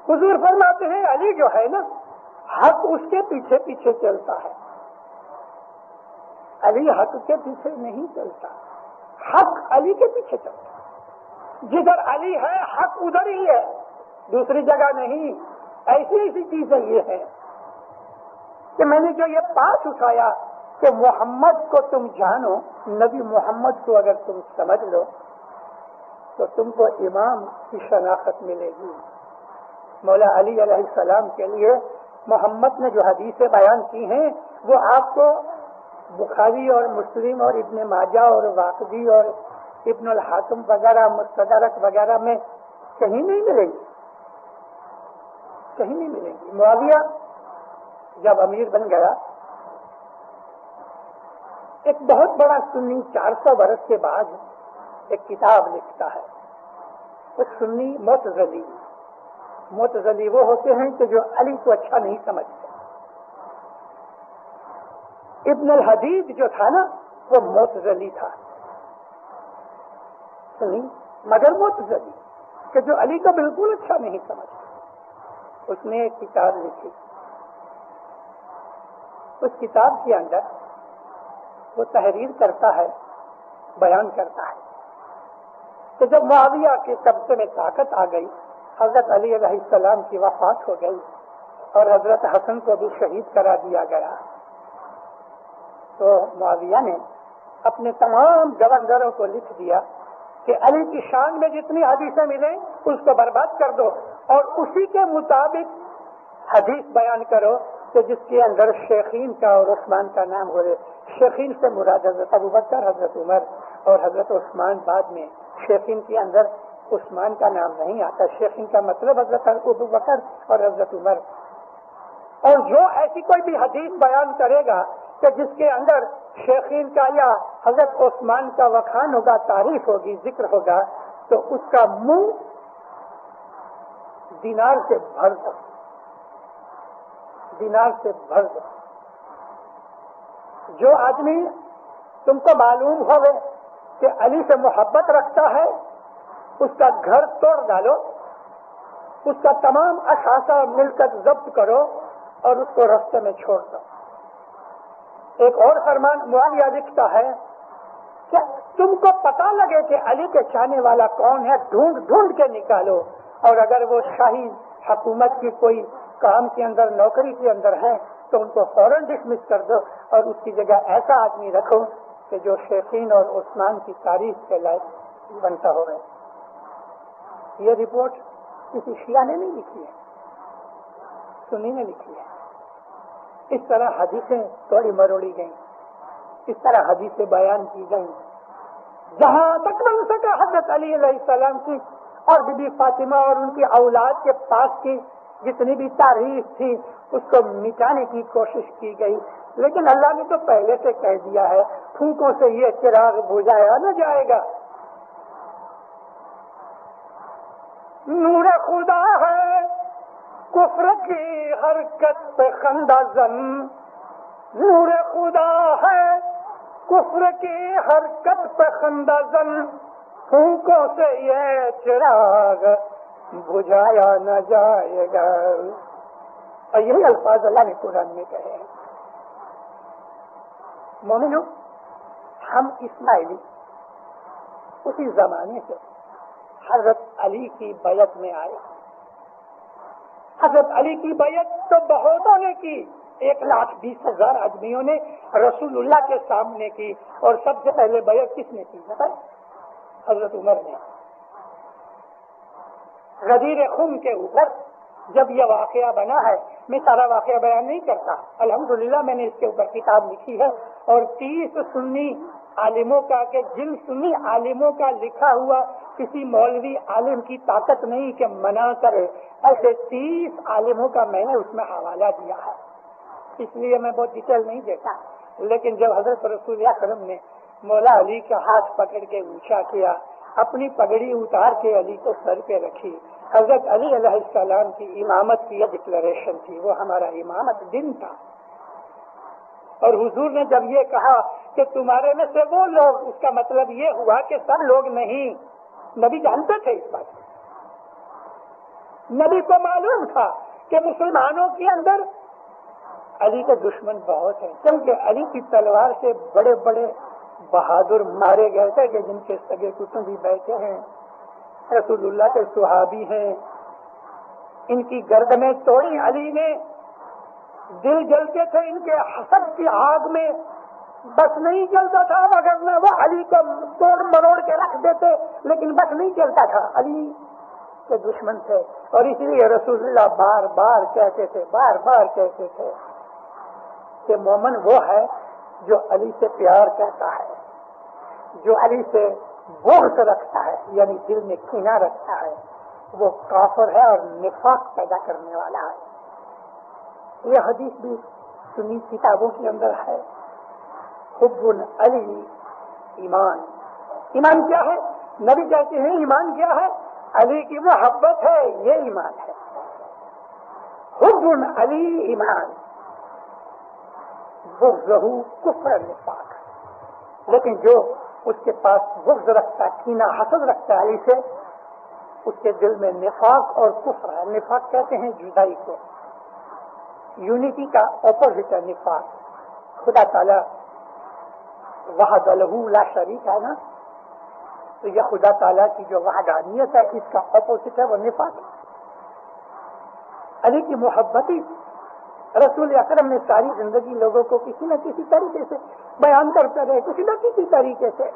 حضور فرماتے ہیں علی جو ہے نا حق اس کے پیچھے پیچھے چلتا ہے. علی حق کے پیچھے نہیں چلتا, حق علی کے پیچھے چلتا ہے. جدھر علی ہے حق ادھر ہی ہے, دوسری جگہ نہیں. ایسی چیزیں یہ ہے کہ میں نے جو یہ پاس اٹھایا کہ محمد کو تم جانو, نبی محمد کو اگر تم سمجھ لو تو تم کو امام کی شناخت ملے گی. مولا علی علیہ السلام کے لیے محمد نے جو حدیثیں بیان کی ہیں وہ آپ کو بخاری اور مسلم اور ابن ماجہ اور واقدی اور ابن الحاکم وغیرہ مستدرک وغیرہ میں کہیں نہیں ملیں گی, کہیں نہیں ملیں گی. معاویہ جب امیر بن گیا, ایک بہت بڑا سنی 400 برس کے بعد ایک کتاب لکھتا ہے. ایک سنی معتزلی وہ ہوتے ہیں کہ جو علی کو اچھا نہیں سمجھتے. ابن الحدید جو تھا نا وہ معتزلی تھا, سنی مگر معتزلی, کہ جو علی کو بالکل اچھا نہیں سمجھتا. اس نے ایک کتاب لکھی. اس کتاب کے اندر وہ تحریر کرتا ہے, بیان کرتا ہے کہ جب معاویہ کے قبضے میں طاقت آ گئی, حضرت علی علیہ السلام کی وفات ہو گئی اور حضرت حسن کو بھی شہید کرا دیا گیا, تو معاویہ نے اپنے تمام گورنروں کو لکھ دیا کہ علی کی شان میں جتنی حدیثیں ملیں اس کو برباد کر دو اور اسی کے مطابق حدیث بیان کرو کہ جس کے اندر شیخین کا اور عثمان کا نام ہو رہے. شیخین سے مراد حضرت ابوبکر, حضرت عمر اور حضرت عثمان. بعد میں شیخین کے اندر عثمان کا نام نہیں آتا, شیخین کا مطلب حضرت ابوبکر اور حضرت عمر. اور جو ایسی کوئی بھی حدیث بیان کرے گا کہ جس کے اندر شیخین کا یا حضرت عثمان کا وخان ہوگا, تعریف ہوگی, ذکر ہوگا, تو اس کا منہ دینار سے بھر دو, دینار سے بھر دو. جو آدمی تم کو معلوم ہو کہ علی سے محبت رکھتا ہے اس کا گھر توڑ ڈالو, اس کا تمام اثاثہ مل کر ضبط کرو اور اس کو راستے میں چھوڑ دو. ایک اور فرمان معاویہ لکھتا ہے کہ تم کو پتا لگے کہ علی کے چاہنے والا کون ہے, ڈھونڈ ڈھونڈ کے نکالو, اور اگر وہ شاہی حکومت کی کوئی کام کے اندر, نوکری کے اندر ہے تو ان کو فوراً ڈسمس کر دو اور اس کی جگہ ایسا آدمی رکھو کہ جو شیخین اور عثمان کی تاریخ کے لائق بنتا ہو. یہ رپورٹ کسی شیعہ نے نہیں لکھی ہے, سنی نے لکھی ہے. اس طرح حدیثیں توڑی مروڑی گئیں, اس طرح حدیثیں بیان کی گئیں. جہاں تک بن سکا حضرت علی علیہ السلام کی اور بی بی فاطمہ اور ان کی اولاد کے پاس کی جتنی بھی تاریخ تھی اس کو مٹانے کی کوشش کی گئی. لیکن اللہ نے تو پہلے سے کہہ دیا ہے پھونکوں سے یہ چراغ بجھایا نہ جائے گا. نور خدا ہے کفر کی حرکت پہ خندہ زن, نور خدا ہے کفر کی حرکت پہ خندہ زن, پھونکوں سے یہ چراغ بجھایا نہ جائے گا. اور یہی الفاظ اللہ نے قرآن میں کہے ہیں. مومنو, ہم اسماعیلی اسی زمانے سے حضرت علی کی بیعت میں آئے. حضرت علی کی بیعت تو بہتوں نے کی, 1,20,000 آدمیوں نے رسول اللہ کے سامنے کی, اور سب سے پہلے بیعت کس نے کی بتائیں؟ حضرت عمر نے. غدیر خم کے اوپر جب یہ واقعہ بنا ہے, میں سارا واقعہ بیان نہیں کرتا, الحمدللہ میں نے اس کے اوپر کتاب لکھی ہے, اور 30 سنی عالموں کا, کہ جن سنی عالموں کا لکھا ہوا کسی مولوی عالم کی طاقت نہیں کہ منع کرے, ایسے 30 عالموں کا میں نے اس میں حوالہ دیا ہے. اس لیے میں بہت ڈیٹیل نہیں دیتا. لیکن جب حضرت رسول اکرم نے مولا علی کا ہاتھ پکڑ کے اونچا کیا, اپنی پگڑی اتار کے علی کو سر پہ رکھی, حضرت علی علیہ السلام کی امامت کی یہ ڈکلیریشن تھی, وہ ہمارا امامت دن تھا. اور حضور نے جب یہ کہا کہ تمہارے میں سے وہ لوگ, اس کا مطلب یہ ہوا کہ سب لوگ نہیں, نبی جانتے تھے اس بات کو. نبی کو معلوم تھا کہ مسلمانوں کے اندر علی کے دشمن بہت ہیں، کیونکہ علی کی تلوار سے بڑے بڑے بہادر مارے گئے تھے کہ جن کے سگے کتب بھی بیٹھے ہیں، رسول اللہ کے صحابی ہیں. ان کی گردنیں توڑی علی نے. دل جلتے تھے ان کے حسد کی آگ میں، بس نہیں جلتا تھا، مگر نہ وہ علی کو توڑ مروڑ کے رکھ دیتے، لیکن بس نہیں چلتا تھا. علی کے دشمن تھے، اور اسی لیے رسول اللہ بار بار کہتے تھے کہ مومن وہ ہے جو علی سے پیار کرتا ہے، جو علی سے بغض رکھتا ہے، یعنی دل میں کینہ رکھتا ہے، وہ کافر ہے اور نفاق پیدا کرنے والا ہے. یہ حدیث بھی سنی کتابوں کے اندر ہے. حب علی ایمان. ایمان کیا ہے؟ نبی کہتے ہیں ایمان کیا ہے؟ علی کی محبت ہے، یہ ایمان ہے. حب علی ایمان، بغضہ کفر نفاق. لیکن جو اس کے پاس بغض رکھتا ہے، کینہ حسد رکھتا ہے علی سے، اس کے دل میں نفاق اور کفر ہے. نفاق کہتے ہیں جدائی کو، یونٹی کا اپوزٹ ہے نفاق. خدا تعالی وحد لہ لا شریک ہے نا، تو یہ خدا تعالیٰ کی جو وحدانیت ہے اس کا اپوزٹ ہے وہ نفاق. علی کی محبتی رسول اکرم نے ساری زندگی لوگوں کو کسی نہ کسی طریقے سے بیان کرتے رہے، کسی نہ کسی طریقے سے.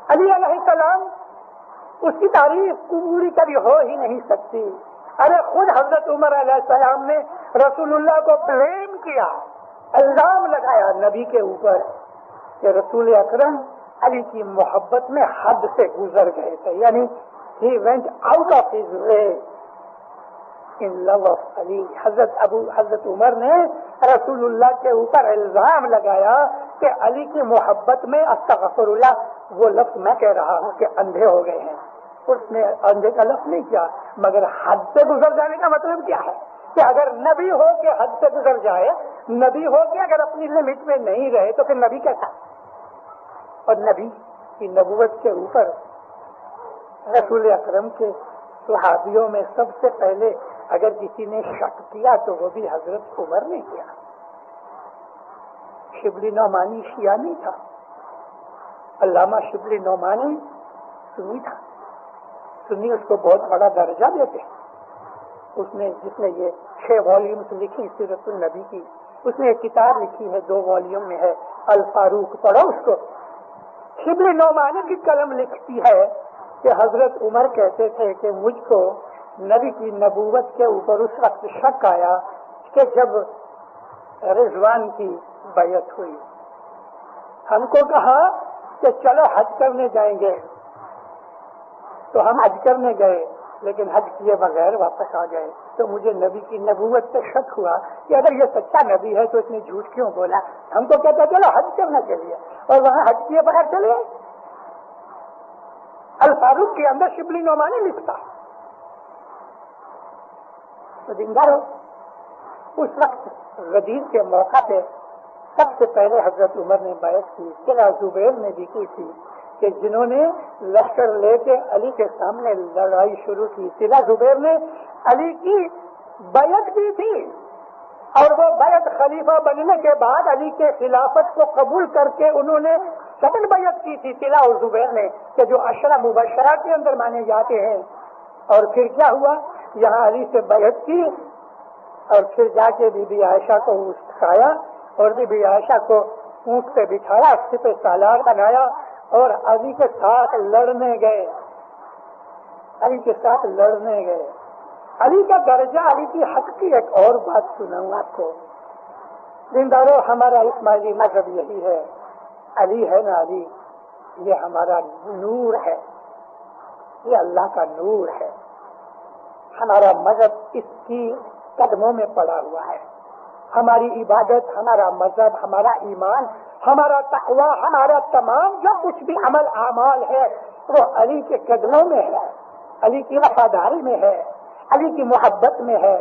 علی علیہ السلام اس کی تعریف پوری کبھی ہو ہی نہیں سکتی. ارے خود حضرت عمر علیہ السلام نے رسول اللہ کو بلیم کیا، الزام لگایا نبی کے اوپر کہ رسول اکرم علی کی محبت میں حد سے گزر گئے تھے، یعنی he went out of his way in love of علی. حضرت عمر نے رسول اللہ کے اوپر الزام لگایا کہ علی کی محبت میں استغفر اللہ، وہ لفظ میں کہہ رہا ہوں کہ اندھے ہو گئے ہیں. اس نے اندھے کا لفظ نہیں کیا، مگر حد سے گزر جانے کا مطلب کیا ہے کہ اگر نبی ہو کے حد سے گزر جائے، نبی ہو کے اگر اپنی لمٹ میں نہیں رہے تو پھر نبی کیسا؟ اور نبی کی نبوت کے اوپر رسول اکرم کے صحابیوں میں سب سے پہلے اگر کسی نے شک کیا تو وہ بھی حضرت عمر نے کیا. شبلی نعمانی شیعہ نہیں تھا، علامہ شبلی نعمانی سنی تھا. سنی اس کو بہت بڑا درجہ دیتے. اس نے جس نے یہ 6 والیومز لکھی سیرت النبی کی، اس نے ایک کتاب لکھی ہے 2 والیوم میں ہے، الفاروق، پڑھو اس کو. شبلی نعمانی کی قلم لکھتی ہے کہ حضرت عمر کہتے تھے کہ مجھ کو نبی کی نبوت کے اوپر اس وقت شک آیا کہ جب رضوان کی بیعت ہوئی. ہم کو کہا کہ چلو حج کرنے جائیں گے، تو ہم حج کرنے گئے، لیکن حج کیے بغیر واپس آ گئے. تو مجھے نبی کی نبوت سے شک ہوا کہ اگر یہ سچا نبی ہے تو اس نے جھوٹ کیوں بولا. ہم کو کہتا چلو حج کرنے کے لیے، اور وہاں حج کیے بغیر چلے. الفاروق کے اندر شبلی نعمانی لکھتا تو زندہ ہو. اس وقت غدیر کے موقع پہ سب سے پہلے حضرت عمر نے بیعت کی. سلا زبیر نے بھی کی تھی کہ جنہوں نے لشکر لے کے علی کے سامنے لڑائی شروع کی. سلا زبیر نے علی کی بیعت کی تھی، اور وہ بیعت خلیفہ بننے کے بعد علی کے خلافت کو قبول کر کے انہوں نے سیکنڈ بیعت کی تھی سلا اور زبیر نے، کہ جو عشرہ مبشرہ کے اندر مانے جاتے ہیں. اور پھر کیا ہوا، یہاں علی سے بیعت کی، اور پھر جا کے بی بی عائشہ کو اٹھایا، اور بی بی عائشہ کو اونٹ پہ بٹھایا، اس پہ سالار بنایا، اور علی کے ساتھ لڑنے گئے. علی کے ساتھ لڑنے گئے. علی کا درجہ، علی کی حق کی ایک اور بات سناؤں آپ کو. زندارو، ہمارا اسماعیلی مذہب یہی ہے. علی ہے نا، علی یہ ہمارا نور ہے، یہ اللہ کا نور ہے. ہمارا مذہب اس کی قدموں میں پڑا ہوا ہے. ہماری عبادت، ہمارا مذہب، ہمارا ایمان، ہمارا تقویٰ، ہمارا تمام جو کچھ بھی عمل اعمال ہے وہ علی کے قدموں میں ہے، علی کی وفاداری میں ہے، علی کی محبت میں ہے،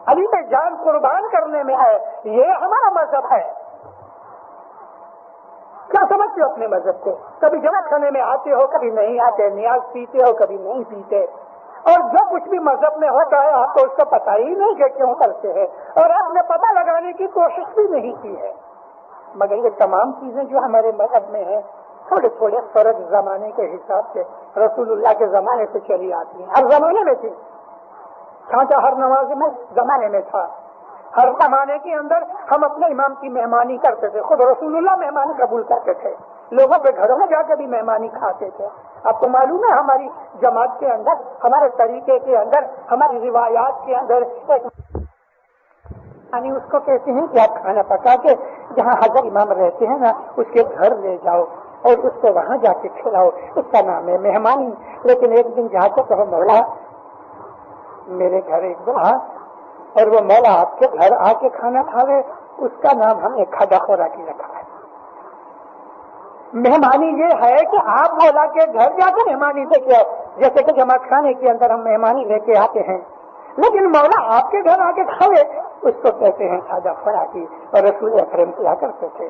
علی میں جان قربان کرنے میں ہے. یہ ہمارا مذہب ہے. کیا سمجھ مانتے ہو اپنے مذہب کو، کبھی جمع خانے میں آتے ہو کبھی نہیں آتے، نیاز پیتے ہو کبھی نہیں پیتے، اور جو کچھ بھی مذہب میں ہوتا ہے آپ کو اس کا پتہ ہی نہیں کہ کیوں کرتے ہیں، اور آپ نے پتہ لگانے کی کوشش بھی نہیں کی ہے۔ مگر یہ تمام چیزیں جو ہمارے مذہب میں ہیں تھوڑے تھوڑے فرق زمانے کے حساب سے رسول اللہ کے زمانے سے چلی آتی ہیں، ہر زمانے میں تھی، کھانچا ہر نماز میں زمانے میں تھا، ہر زمانے کے اندر ہم اپنے امام کی مہمانی کرتے تھے، خود رسول اللہ مہمانی قبول کرتے تھے، لوگوں کے گھروں میں جا کے بھی مہمانی کھاتے تھے۔ آپ کو معلوم ہے ہماری جماعت کے اندر، ہمارے طریقے کے اندر، ہماری روایات کے اندر ایک یعنی اس کو کہتے ہیں کہ آپ کھانا پکا کے جہاں حضرت امام رہتے ہیں نا اس کے گھر لے جاؤ اور اس کو وہاں جا کے کھلاؤ، اس کا نام ہے مہمانی۔ لیکن ایک دن جا کے کہو مولا میرے گھر ایک دن اور وہ مولا آپ کے گھر آ کے کھانا کھاوے، اس کا نام ہم نے کھادا خوراکی رکھا ہے۔ مہمانی یہ ہے کہ آپ مولا کے گھر جا کے مہمانی سے کیا، جیسے کہ جمع خانے کے اندر ہم مہمانی لے کے آتے ہیں، لیکن مولا آپ کے گھر آ کے کھاوے اس کو کہتے ہیں کھادا خوراکی، اور رسول اکرم کیا کرتے تھے۔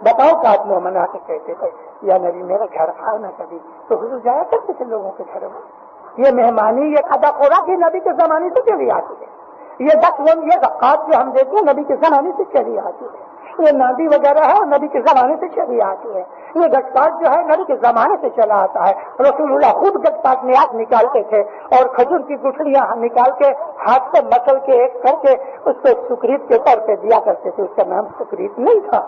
بتاؤ کہ آپ مومن آ کے کہتے تھے یا نبی میرے گھر آنا کبھی، تو حضور جایا کرتے تھے لوگوں کے گھروں میں۔ یہ مہمانی یہ کھادا خوراکی نبی کے زمانے سے چلی آتی ہے، یہ یہ زکات جو ہم دیتے ہیں نبی کے زمانے سے چلی آتی ہے، یہ نادی وغیرہ ہے اور نبی کے زمانے سے چلی آتی ہے، یہ گٹپاٹ جو ہے نبی کے زمانے سے چلا آتا ہے۔ رسول اللہ خود گٹپاٹ نیاز نکالتے تھے اور کھجور کی گٹھلیاں نکال کے ہاتھ سے مسل کے ایک کر کے اس کو سکریت کے طور پہ دیا کرتے تھے۔ اس کا نام سکریت نہیں تھا،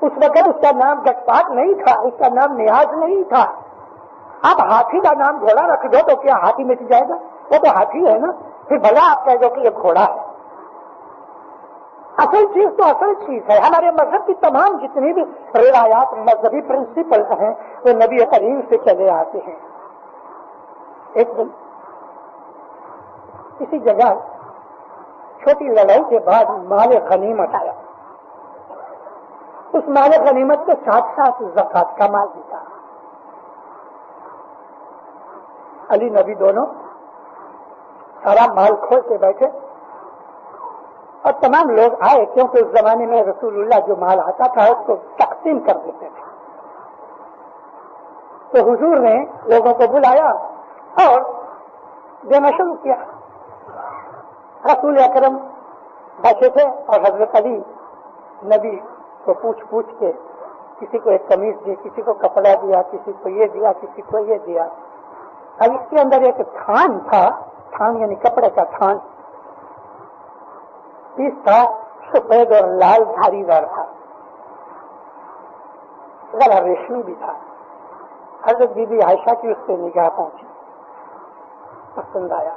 اس وقت اس کا نام گٹپاٹ نہیں تھا، اس کا نام نیاز نہیں تھا۔ آپ ہاتھی کا نام گھوڑا رکھ دو تو کیا ہاتھی مٹ جائے گا؟ وہ تو ہاتھی ہے نا، پھر بھلا آپ کہہ دو کہ یہ گھوڑا ہے۔ اصل چیز تو اصل چیز ہے۔ ہمارے مذہب کی تمام جتنی بھی روایات مذہبی پرنسپل ہیں وہ نبی کریم سے چلے آتے ہیں۔ ایک دن کسی جگہ چھوٹی لڑائی کے بعد مال غنیمت آیا، اس مال غنیمت کے ساتھ ساتھ زکات کا مال بھی تھا۔ علی نبی دونوں سارا مال کھول کے بیٹھے اور تمام لوگ آئے، کیونکہ اس زمانے میں رسول اللہ جو مال آتا تھا اس کو تقسیم کر دیتے تھے۔ تو حضور نے لوگوں کو بلایا اور دینا شروع کیا۔ رسول اکرم بیٹھے تھے اور حضرت علی نبی کو پوچھ کے کسی کو ایک قمیض دی، کسی کو کپڑا دیا، کسی کو یہ دیا، کسی کو یہ دیا۔ اب اس کے اندر ایک تھان تھا، تھان یعنی کپڑے کا تھان، اس تھا سفید اور لال دھاری دار تھا، ذرا ریشمی بھی تھا۔ حضرت بی بی عائشہ کی اس پہ نگاہ پہنچی، پسند آیا۔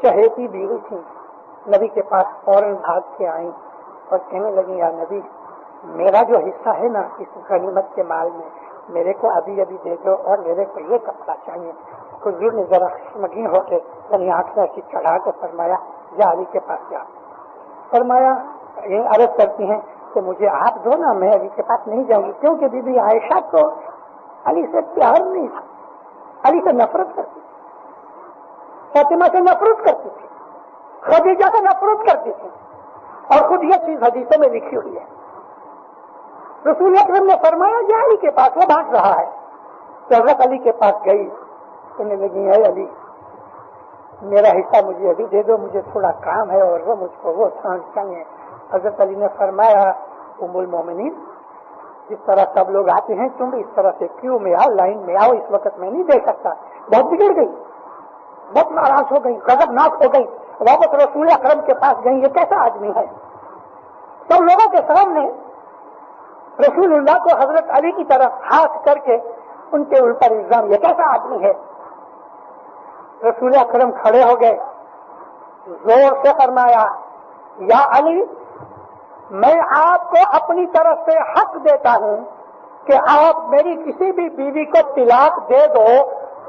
چہیتی بیوی تھی، نبی کے پاس فوراً بھاگ کے آئیں اور کہنے لگی یا نبی میرا جو حصہ ہے نا اس غنیمت کے مال میں میرے کو ابھی ابھی دے دو اور میرے کو یہ کپڑا چاہیے۔ حضور نے ذرا خشمگین ہو کے اپنی آنکھ میں ایسی چڑھا کے فرمایا جا علی کے پاس جا۔ فرمایا یہ عرض کرتی ہیں کہ مجھے آپ دو نا، میں علی کے پاس نہیں جاؤں گی، کیونکہ بی بی عائشہ کو علی سے پیار نہیں تھا، علی سے نفرت کرتی تھی، فاطمہ سے نفرت کرتی تھی، خدیجہ سے نفرت کرتی تھی، اور خود یہ چیز حدیثوں میں لکھی ہوئی ہے۔ رسول اکرم نے فرمایا جا علی کے پاس، وہ بھاگ رہا ہے۔ تو حضرت علی کے پاس گئی، کہنے لگی اے علی میرا حصہ مجھے ابھی دے دو، مجھے تھوڑا کام ہے اور وہ مجھ کو وہ تھان چاہیے۔ حضرت علی نے فرمایا ام المومنین جس طرح سب لوگ آتے ہیں تم بھی اس طرح سے کیوں میں آؤ، لائن میں آؤ، اس وقت میں نہیں دے سکتا۔ بہت بگڑ گئی، بہت ناراض ہو گئی، غضبناک ہو گئی، واپس رسول اکرم کے پاس گئی، یہ کیسا آدمی ہے؟ سب لوگوں کے سامنے رسول اللہ کو حضرت علی کی طرف ہاتھ کر کے ان کے اوپر الزام، یہ کیسا آدمی ہے؟ رسول اکرم کھڑے ہو گئے، زور سے فرمایا یا علی میں آپ کو اپنی طرف سے حق دیتا ہوں کہ آپ میری کسی بھی بیوی کو طلاق دے دو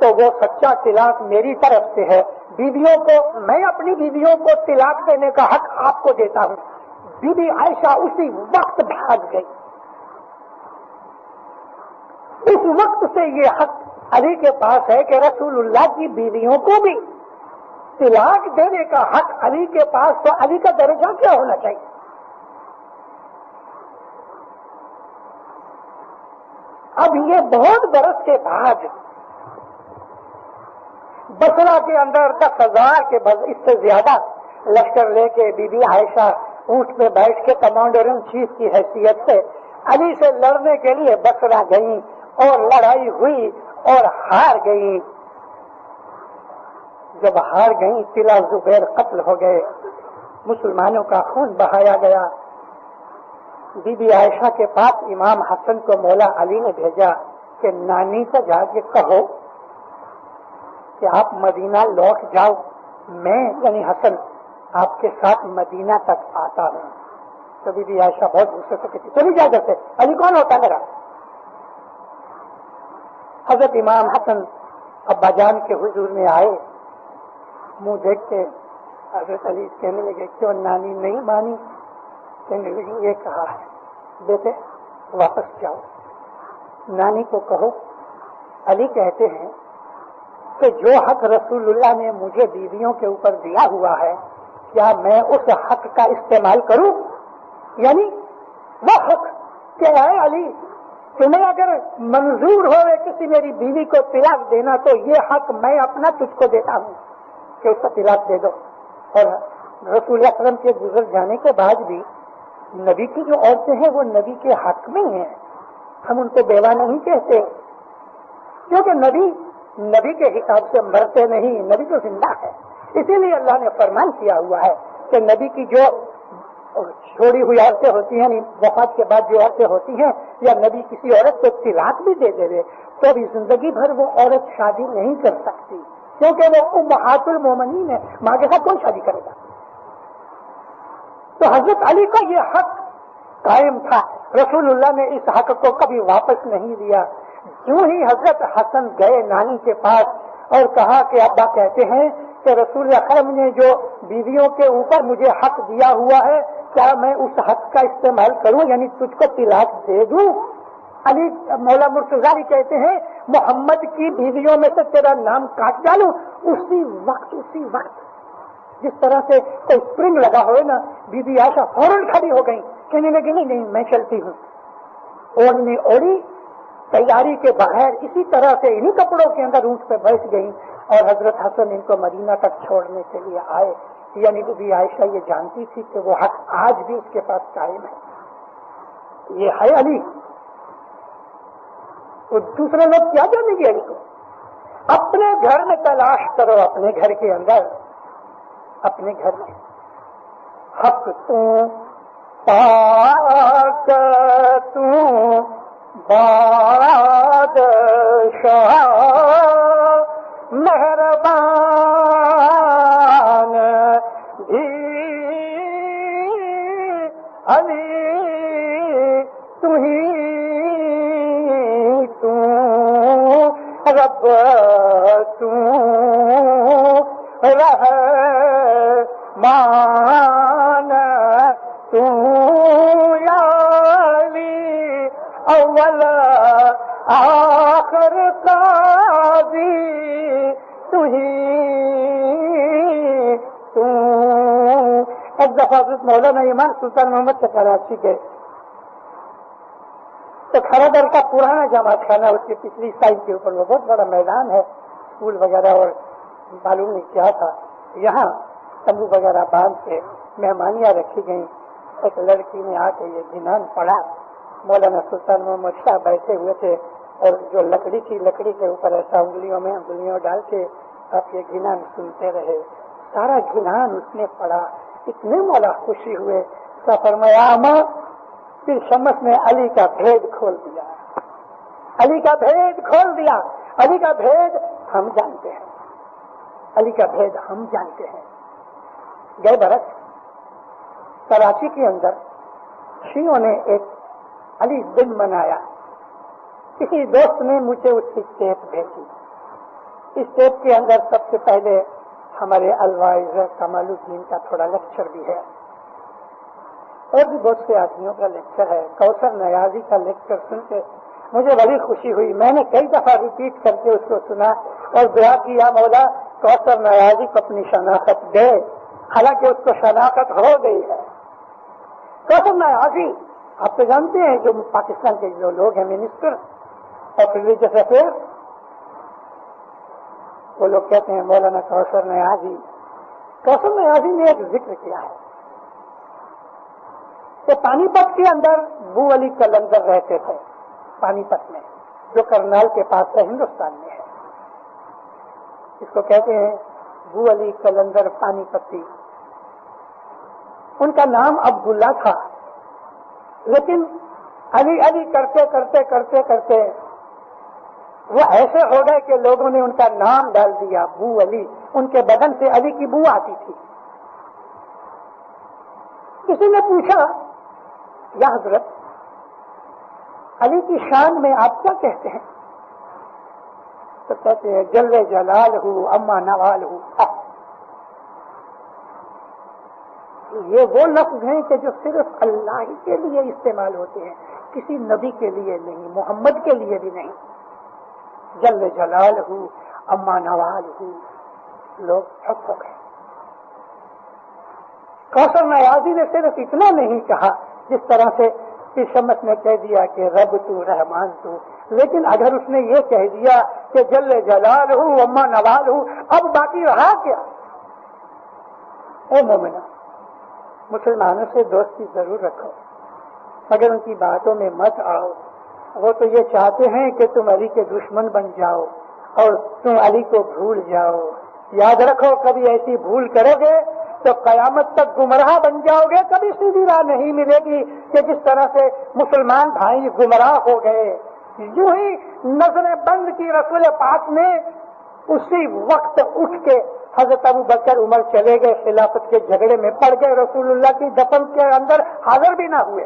تو وہ سچا طلاق میری طرف سے ہے، بیویوں کو میں اپنی بیویوں کو طلاق دینے کا حق آپ کو دیتا ہوں۔ بی بی عائشہ اسی وقت بھاگ گئی۔ اس وقت سے یہ حق علی کے پاس ہے کہ رسول اللہ کی بیویوں کو بھی طلاق دینے کا حق علی کے پاس، تو علی کا درجہ کیا ہونا چاہیے؟ اب یہ بہت برس کے بعد بصرہ کے اندر 10,000 کے اس سے زیادہ لشکر لے کے بی بی عائشہ اونٹ پہ بیٹھ کے کمانڈر ان چیف کی حیثیت سے علی سے لڑنے کے لیے بصرہ گئیں اور لڑائی ہوئی اور ہار گئیں. جب ہار گئیں طلحہ زبیر قتل ہو گئے, مسلمانوں کا خون بہایا گیا. بی بی عائشہ کے پاس امام حسن کو مولا علی نے بھیجا کہ نانی سے جا کے کہو کہ آپ مدینہ لوٹ جاؤ, میں یعنی حسن آپ کے ساتھ مدینہ تک آتا ہوں. تو بی بی عائشہ بہت غصے سے کہتی چلی جائے جیسے علی کون ہوتا میرا. حضرت امام حسن ابا جان کے حضور میں آئے, منہ دیکھ کے حضرت علی کہنے لگے کیوں نانی نہیں مانی. کہنے لگے یہ کہا ہے بیٹے واپس جاؤ, نانی کو کہو علی کہتے ہیں کہ جو حق رسول اللہ نے مجھے بیویوں کے اوپر دیا ہوا ہے کیا میں اس حق کا استعمال کروں. یعنی وہ حق کیا ہے علی, تمہیں اگر منظور ہوئے کسی میری بیوی کو طلاق دینا تو یہ حق میں اپنا تجھ کو دیتا ہوں کہ اس کو طلاق دے دو. اور رسول اللہ صلی اللہ علیہ وسلم کے گزر جانے کے بعد بھی نبی کی جو عورتیں ہیں وہ نبی کے حق میں ہیں, ہم ان کو بیوہ نہیں کہتے کیونکہ نبی کے حساب سے مرتے نہیں, نبی تو زندہ ہے. اسی لیے اللہ نے فرمان کیا ہوا ہے کہ نبی کی جو چھوڑی ہوئی عورتیں ہوتی ہیں, وفات کے بعد جو عورتیں ہوتی ہیں, یا نبی کسی عورت کو طلاق بھی دے دے تو ابھی زندگی بھر وہ عورت شادی نہیں کر سکتی کیونکہ وہ امہات المومنین ہے, ماں کے ساتھ کون شادی کرے گا. تو حضرت علی کا یہ حق قائم تھا, رسول اللہ نے اس حق کو کبھی واپس نہیں دیا. کیوں ہی حضرت حسن گئے نانی کے پاس اور کہا کہ ابا کہتے ہیں کہ رسول اکرم نے جو بیویوں کے اوپر مجھے حق دیا ہوا ہے کیا میں اس حق کا استعمال کروں, یعنی تجھ کو طلاق دے دوں. علی مولا مرتضی کہتے ہیں محمد کی بیویوں میں سے تیرا نام کاٹ ڈالوں. اسی وقت جس طرح سے کوئی اسپرنگ لگا ہوئے نا, بی بی عائشہ فوراً کھڑی ہو گئی, کہنے لگی نہیں میں چلتی ہوں. اوڑھنی اوڑھی تیاری کے بغیر اسی طرح سے انہی کپڑوں کے اندر اونٹ پہ بیٹھ گئی اور حضرت حسن ان کو مدینہ تک چھوڑنے کے لیے آئے. یعنی بی بی عائشہ یہ جانتی تھی کہ وہ حق آج بھی اس کے پاس قائم ہے. یہ ہے علی. تو دوسرے لوگ کیا جانیں گے علی کو. اپنے گھر میں تلاش کرو, اپنے گھر کے اندر, اپنے گھر میں حق تو پاک تو بادشاہ مہربان بھی علی تو ہی تو رب تو رحمان تو یا علی اول آخر قاضی تو ہی تو. ایک دفعہ حضرت مولانا ایمان سلطان محمد سے کراچی گئے تو کھڑا کا پرانا جامع خانہ, اس کی پچھلی سائڈ کے اوپر وہ بہت بڑا میدان ہے, اسکول وغیرہ اور معلوم نہیں کیا تھا. یہاں تمبو وغیرہ باندھ کے مہمانیاں رکھی گئیں. ایک لڑکی نے آ کے یہ گھنان پڑا. مولانا سلطان محمد شاہ بیٹھے ہوئے تھے اور جو لکڑی تھی, لکڑی کے اوپر ایسا انگلیوں میں انگلیوں ڈال کے آپ یہ گھنان سنتے رہے. سارا گھنان اس نے پڑا. اتنے مولا خوشی ہوئے, فرمایا ماں پھر شمس نے علی کا بھید کھول دیا, علی کا بھید کھول دیا. علی کا بھید ہم جانتے ہیں, علی کا بھید ہم جانتے ہیں. گئے برس کراچی کے اندر شیعوں نے ایک علی دن منایا. کسی دوست نے مجھے اس کی ٹیپ بھیجی. اس ٹیپ کے اندر سب سے پہلے ہمارے الوائز کمال الدین کا تھوڑا لیکچر بھی ہے اور بھی بہت سے آدمیوں کا لیکچر ہے. کوثر نیازی کا لیکچر سن کے مجھے بڑی خوشی ہوئی. میں نے کئی دفعہ ریپیٹ کر کے اس کو سنا اور دعا کیا مولا کوثر نیازی کو اپنی شناخت دے, حالانکہ اس کو شناخت ہو گئی ہے. کوثر نیازی آپ تو جانتے ہیں جو پاکستان کے جو لوگ ہیں منسٹر, of religious affairs. وہ لوگ کہتے ہیں مولانا کوثر نیازی نے ایک ذکر کیا ہے کہ پانی پت کے اندر بو علی قلندر رہتے تھے، پانی پت میں جو کرنال کے پاس ہے، ہندوستان میں ہے. اس کو کہتے ہیں بو علی قلندر پانی پتی. ان کا نام عبداللہ تھا، لیکن علی علی کرتے کرتے کرتے کرتے وہ ایسے ہو گئے کہ لوگوں نے ان کا نام ڈال دیا بو علی. ان کے بدن سے علی کی بو آتی تھی. کسی نے پوچھا یا حضرت علی کی شان میں آپ کیا کہتے ہیں؟ تو کہتے ہیں جل جلالہ اما نوالہ. یہ وہ لفظ ہیں کہ جو صرف اللہ ہی کے لیے استعمال ہوتے ہیں، کسی نبی کے لیے نہیں، محمد کے لیے بھی نہیں. جل جلالہ اما نوالہ. لوگ چھپ ہو گئے. کوثر نیازی نے صرف اتنا نہیں کہا جس طرح سے شمس نے کہہ دیا کہ رب تو رحمان تو، لیکن اگر اس نے یہ کہہ دیا کہ جل جلالہ اما نوالہ، اب باقی رہا کیا؟ اے مومنہ، مسلمانوں سے دوستی ضرور رکھو مگر ان کی باتوں میں مت آؤ. وہ تو یہ چاہتے ہیں کہ تم علی کے دشمن بن جاؤ اور تم علی کو بھول جاؤ. یاد رکھو کبھی ایسی بھول کرو گے تو قیامت تک گمراہ بن جاؤ گے. کبھی سیدھی راہ نہیں ملے گی کہ جس طرح سے مسلمان بھائی گمراہ ہو گئے. یوں ہی نظریں بند کی رسول پاک نے اسی وقت اٹھ کے حضرت ابو بکر عمر چلے گئے، خلافت کے جھگڑے میں پڑ گئے، رسول اللہ کی دفن کے اندر حاضر بھی نہ ہوئے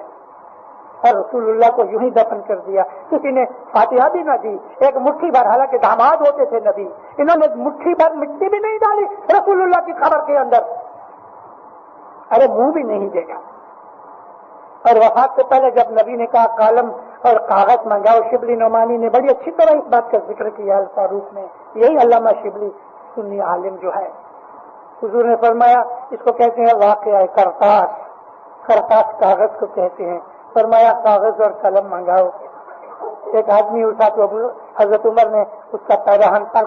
اور رسول اللہ کو یوں ہی دفن کر دیا. کسی نے فاتحہ بھی نہ دی. ایک مٹھی بھر، حالانکہ داماد ہوتے تھے نبی، انہوں نے مٹھی بھر مٹی بھی نہیں ڈالی رسول اللہ کی قبر کے اندر. ارے منہ بھی نہیں دیکھا. اور وفات سے پہلے جب نبی نے کہا قلم اور کاغذ منگاؤ، شبلی نعمانی نے بڑی اچھی طرح اس بات کا ذکر کیا الفاروق میں. یہی علامہ شبلی سنی عالم جو ہے، حضور نے فرمایا اس کو کہتے ہیں واقعہ کرتاس. کرتاس کاغذ کو کہتے ہیں. فرمایا کاغذ اور قلم منگاؤ. ایک آدمی اٹھا تو حضرت عمر نے اس کا پیراہن پڑھ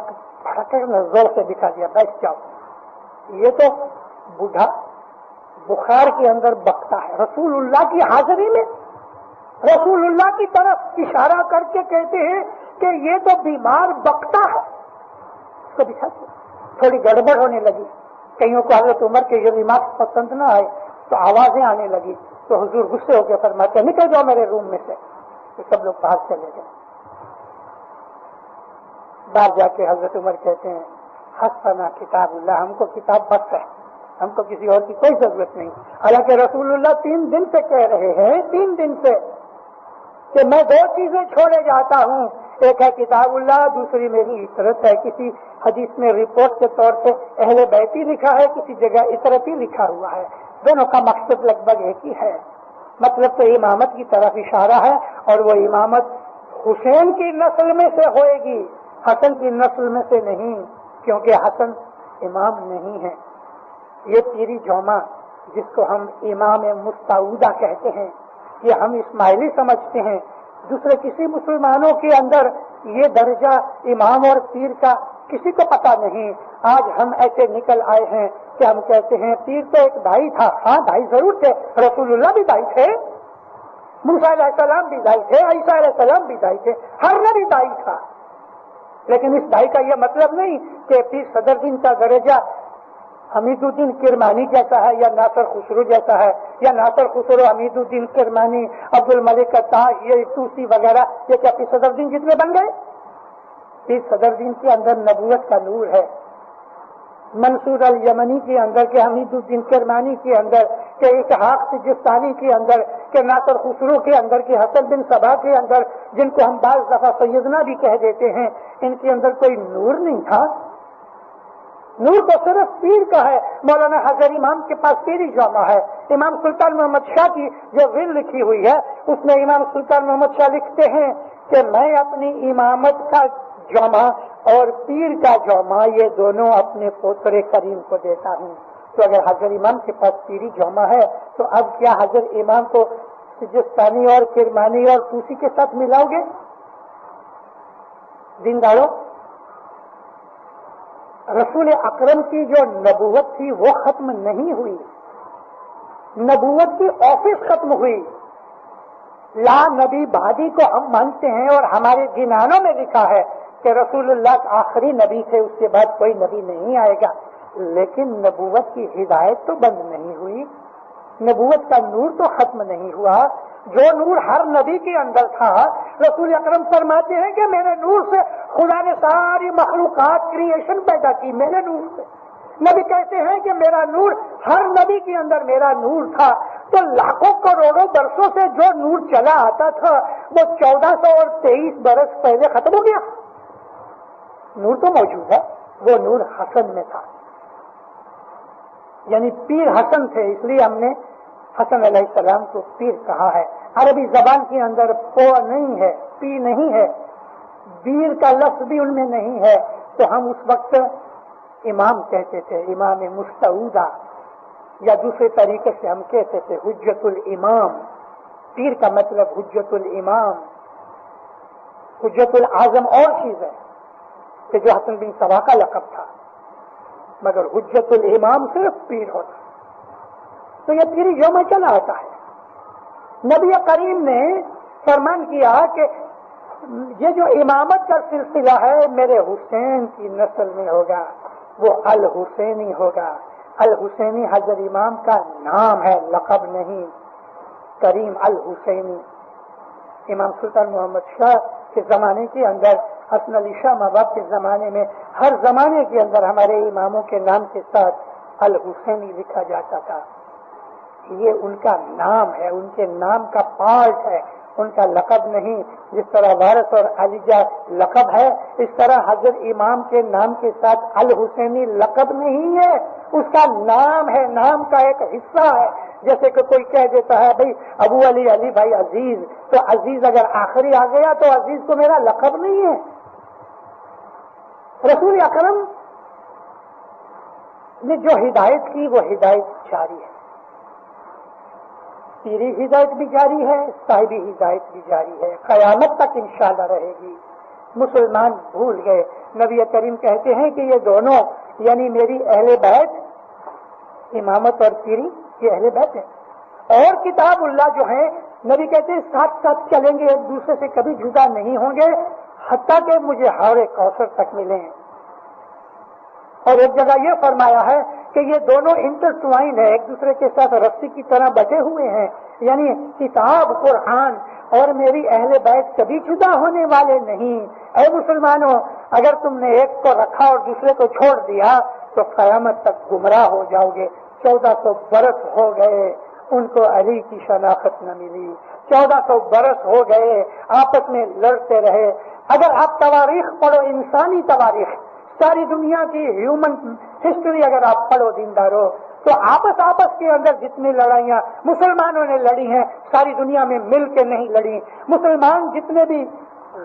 کر زور سے دکھا دیا، بیٹھ جاؤ. یہ تو بوڑھا بخار کے اندر بکتا ہے. رسول اللہ کی حاضری میں رسول اللہ کی طرف اشارہ کر کے کہتے ہیں کہ یہ تو بیمار بکتا ہے. اس کو بچھا دیا. تھوڑی گڑبڑ ہونے لگی. کئیوں کو حضرت عمر کے یہ ریمارکس پسند نہ آئے تو آوازیں آنے لگی. تو حضور غصے ہو کے فرماتے ہیں نکل جاؤ میرے روم میں سے. تو سب لوگ باہر چلے گئے. باہر جا کے حضرت عمر کہتے ہیں حسنا کتاب اللہ، ہم کو کتاب بس ہے، ہم کو کسی اور کی کوئی ضرورت نہیں. حالانکہ رسول اللہ 3 دن سے کہہ رہے ہیں، 3 دن سے کہ میں 2 چیزیں چھوڑے جاتا ہوں، ایک ہے کتاب اللہ، دوسری میری عطرت ہے. کسی حدیث میں رپورٹ کے طور پہ اہل بیتی لکھا ہے، کسی جگہ عطرتی لکھا ہوا ہے. دونوں کا مقصد لگ بھگ ایک ہی ہے. مطلب تو امامت کی طرف اشارہ ہے، اور وہ امامت حسین کی نسل میں سے ہوئے گی، حسن کی نسل میں سے نہیں، کیونکہ حسن امام نہیں ہے. یہ پیری جوما جس کو ہم امام مستعودہ کہتے ہیں، یہ ہم اسماعیلی سمجھتے ہیں. دوسرے کسی مسلمانوں کے اندر یہ درجہ امام اور پیر کا کسی کو پتا نہیں. آج ہم ایسے نکل آئے ہیں کہ ہم کہتے ہیں پیر تو ایک بھائی تھا. ہاں بھائی ضرور تھے، رسول اللہ بھی بھائی تھے، موسیٰ علیہ السلام بھی بھائی تھے، عیسیٰ علیہ السلام بھی بھائی تھے، ہر نبی بھائی تھا. لیکن اس بھائی کا یہ مطلب نہیں کہ پیر صدر دین کا درجہ حمید الدین کرمانی جیسا ہے یا ناصر خسرو جیسا ہے، یا ناصر خسرو حمید الدین کرمانی عبد الملک کا تاج یہ توسی وغیرہ یہ کیا پیر صدر دین جتنے بن گئے؟ پیر صدر دین کے اندر نبوت کا نور ہے. منصور الیمنی کے اندر، کہ حمید الدین کرمانی کے اندر، کہ اسحاق سجستانی کے اندر، کہ ناصر خسرو کے اندر، کہ حسن بن صبا کے اندر، جن کو ہم بعض دفعہ سیدنا بھی کہہ دیتے ہیں، ان کے اندر کوئی نور نہیں تھا. نور تو صرف پیر کا ہے. مولانا حضر امام کے پاس پیری جامع ہے. امام سلطان محمد شاہ کی جو ول لکھی ہوئی ہے اس میں امام سلطان محمد شاہ لکھتے ہیں کہ میں اپنی امامت کا جامع اور پیر کا جامع یہ دونوں اپنے پوترے کریم کو دیتا ہوں. تو اگر حضر امام کے پاس پیری جامع ہے تو اب کیا حضر امام کو سجستانی اور کرمانی اور توسی کے ساتھ ملاؤ گے؟ دینداروں، رسول اکرم کی جو نبوت تھی وہ ختم نہیں ہوئی، نبوت کی آفس ختم ہوئی. لا نبی بعدی کو ہم مانتے ہیں اور ہمارے جنانوں میں لکھا ہے کہ رسول اللہ آخری نبی تھے، اس کے بعد کوئی نبی نہیں آئے گا. لیکن نبوت کی ہدایت تو بند نہیں ہوئی، نبوت کا نور تو ختم نہیں ہوا. جو نور ہر نبی کے اندر تھا، رسول اکرم فرماتے ہیں کہ میرے نور سے خدا نے ساری مخلوقات کریشن پیدا کی، میرے نور سے. نبی کہتے ہیں کہ میرا نور ہر نبی کے اندر میرا نور تھا. تو لاکھوں کروڑوں برسوں سے جو نور چلا آتا تھا وہ 1423 برس پہلے ختم ہو گیا. نور تو موجود ہے، وہ نور حسن میں تھا، یعنی پیر حسن تھے، اس لیے ہم نے حسن علیہ السلام کو پیر کہا ہے. عربی زبان کے اندر پو نہیں ہے، پی نہیں ہے، بیر کا لفظ بھی ان میں نہیں ہے، تو ہم اس وقت امام کہتے تھے، امام مستعودہ، یا دوسرے طریقے سے ہم کہتے تھے حجت الامام. پیر کا مطلب حجت الامام. حجت العظم اور چیز ہے کہ جو حسن بن سبا کا لقب تھا، مگر حجت الامام صرف پیر ہوتا. تو یہ پیری جو میں چلا آتا ہے. نبی کریم نے فرمان کیا کہ یہ جو امامت کا سلسلہ ہے میرے حسین کی نسل میں ہوگا، وہ الحسینی ہوگا. الحسینی حضرت امام کا نام ہے، لقب نہیں. کریم الحسینی. امام سلطان محمد شاہ کے زمانے کے اندر، حسن علی شاہ ماں باپ کے زمانے میں، ہر زمانے کے اندر ہمارے اماموں کے نام کے ساتھ الحسینی لکھا جاتا تھا. یہ ان کا نام ہے، ان کے نام کا پارٹ ہے، ان کا لقب نہیں. جس طرح وارث اور علیجہ لقب ہے، اس طرح حضرت امام کے نام کے ساتھ الحسینی لقب نہیں ہے، اس کا نام ہے، نام کا ایک حصہ ہے. جیسے کہ کوئی کہہ دیتا ہے بھائی ابو علی، علی بھائی عزیز، تو عزیز اگر آخری آ گیا تو عزیز تو میرا لقب نہیں ہے. رسول اکرم نے جو ہدایت کی وہ ہدایت جاری ہے. پیری ہدایت بھی جاری ہے، صاحبی ہدایت بھی جاری ہے، قیامت تک انشاءاللہ رہے گی. مسلمان بھول گئے. نبی کریم کہتے ہیں کہ یہ دونوں یعنی میری اہل بیت، امامت اور پیری، یہ اہل بیت ہے. اور کتاب اللہ جو ہے، نبی کہتے ہیں ساتھ ساتھ چلیں گے، ایک دوسرے سے کبھی جدا نہیں ہوں گے حتیٰ کہ مجھے حوض کوثر تک ملیں. اور ایک جگہ یہ فرمایا ہے کہ یہ دونوں انٹرٹوائن ہے، ایک دوسرے کے ساتھ رسی کی طرح بٹے ہوئے ہیں. یعنی کتاب قرآن اور میری اہل بیت کبھی جدا ہونے والے نہیں. اے مسلمانوں، اگر تم نے ایک کو رکھا اور دوسرے کو چھوڑ دیا تو قیامت تک گمراہ ہو جاؤ گے. 1400 برس ہو گئے ان کو علی کی شناخت نہ ملی، 1400 برس ہو گئے آپس میں لڑتے رہے. اگر آپ تواریخ پڑھو، انسانی تواریخ، ساری دنیا کی ہیومن ہسٹری اگر آپ پڑھو دیندارو، تو آپس کے اندر جتنی لڑائیاں مسلمانوں نے لڑی ہیں ساری دنیا میں مل کے نہیں لڑی. مسلمان جتنے بھی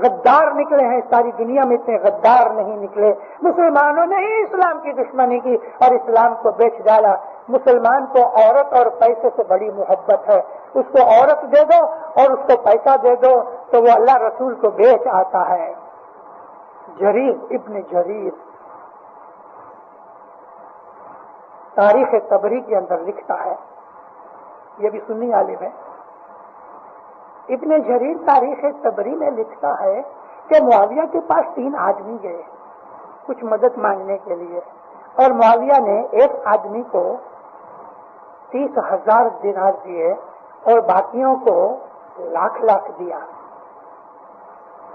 غدار نکلے ہیں ساری دنیا میں اتنے غدار نہیں نکلے. مسلمانوں نے ہی اسلام کی دشمنی کی اور اسلام کو بیچ ڈالا. مسلمان کو عورت اور پیسے سے بڑی محبت ہے. اس کو عورت دے دو اور اس کو پیسہ دے دو تو وہ اللہ رسول کو بیچ آتا ہے. جریر ابن جریر تاریخ طبری کے اندر لکھتا ہے، یہ بھی سنی عالم ہے. ابن جریر تاریخ طبری میں لکھتا ہے کہ معاویہ کے پاس 3 آدمی گئے کچھ مدد مانگنے کے لیے، اور معاویہ نے ایک آدمی کو 30,000 دینار دیے اور باقیوں کو لاکھ دیا.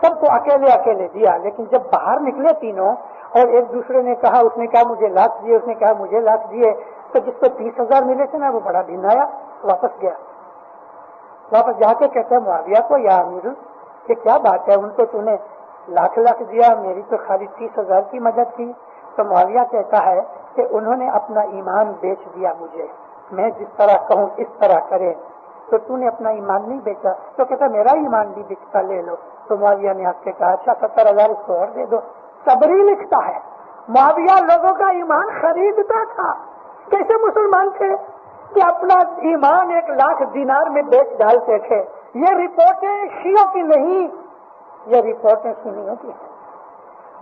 سب کو اکیلے دیا. لیکن جب باہر نکلے تینوں اور ایک دوسرے نے کہا، اس نے کہا مجھے لاکھ دیے، اس نے کہا مجھے لاکھ دیے، تو جس کو 30,000 ملے تھے نا وہ بڑا دن آیا، واپس گیا. واپس جا کے کہتا ہے معاویہ کو، یا امیر یہ کیا بات ہے، ان کو تو نے لاکھ دیا، میری تو خالی 30,000 کی مدد کی. تو معاویہ کہتا ہے کہ انہوں نے اپنا ایمان بیچ دیا مجھے، میں جس طرح کہوں اس طرح کرے، تو تو نے اپنا ایمان نہیں بیچا. تو کہتا میرا ایمان بھی بکتا، لے لو. تو معاویہ نے ہنس کے کہا اچھا 70,000 اس کو اور دے دو. صبری لکھتا ہے معاویہ لوگوں کا ایمان خریدتا تھا. کیسے مسلمان تھے کہ اپنا ایمان 1,00,000 دینار میں بیچ ڈالتے تھے. یہ رپورٹیں شیعوں کی نہیں، یہ رپورٹیں سنیوں کی ہیں.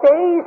23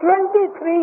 23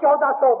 1400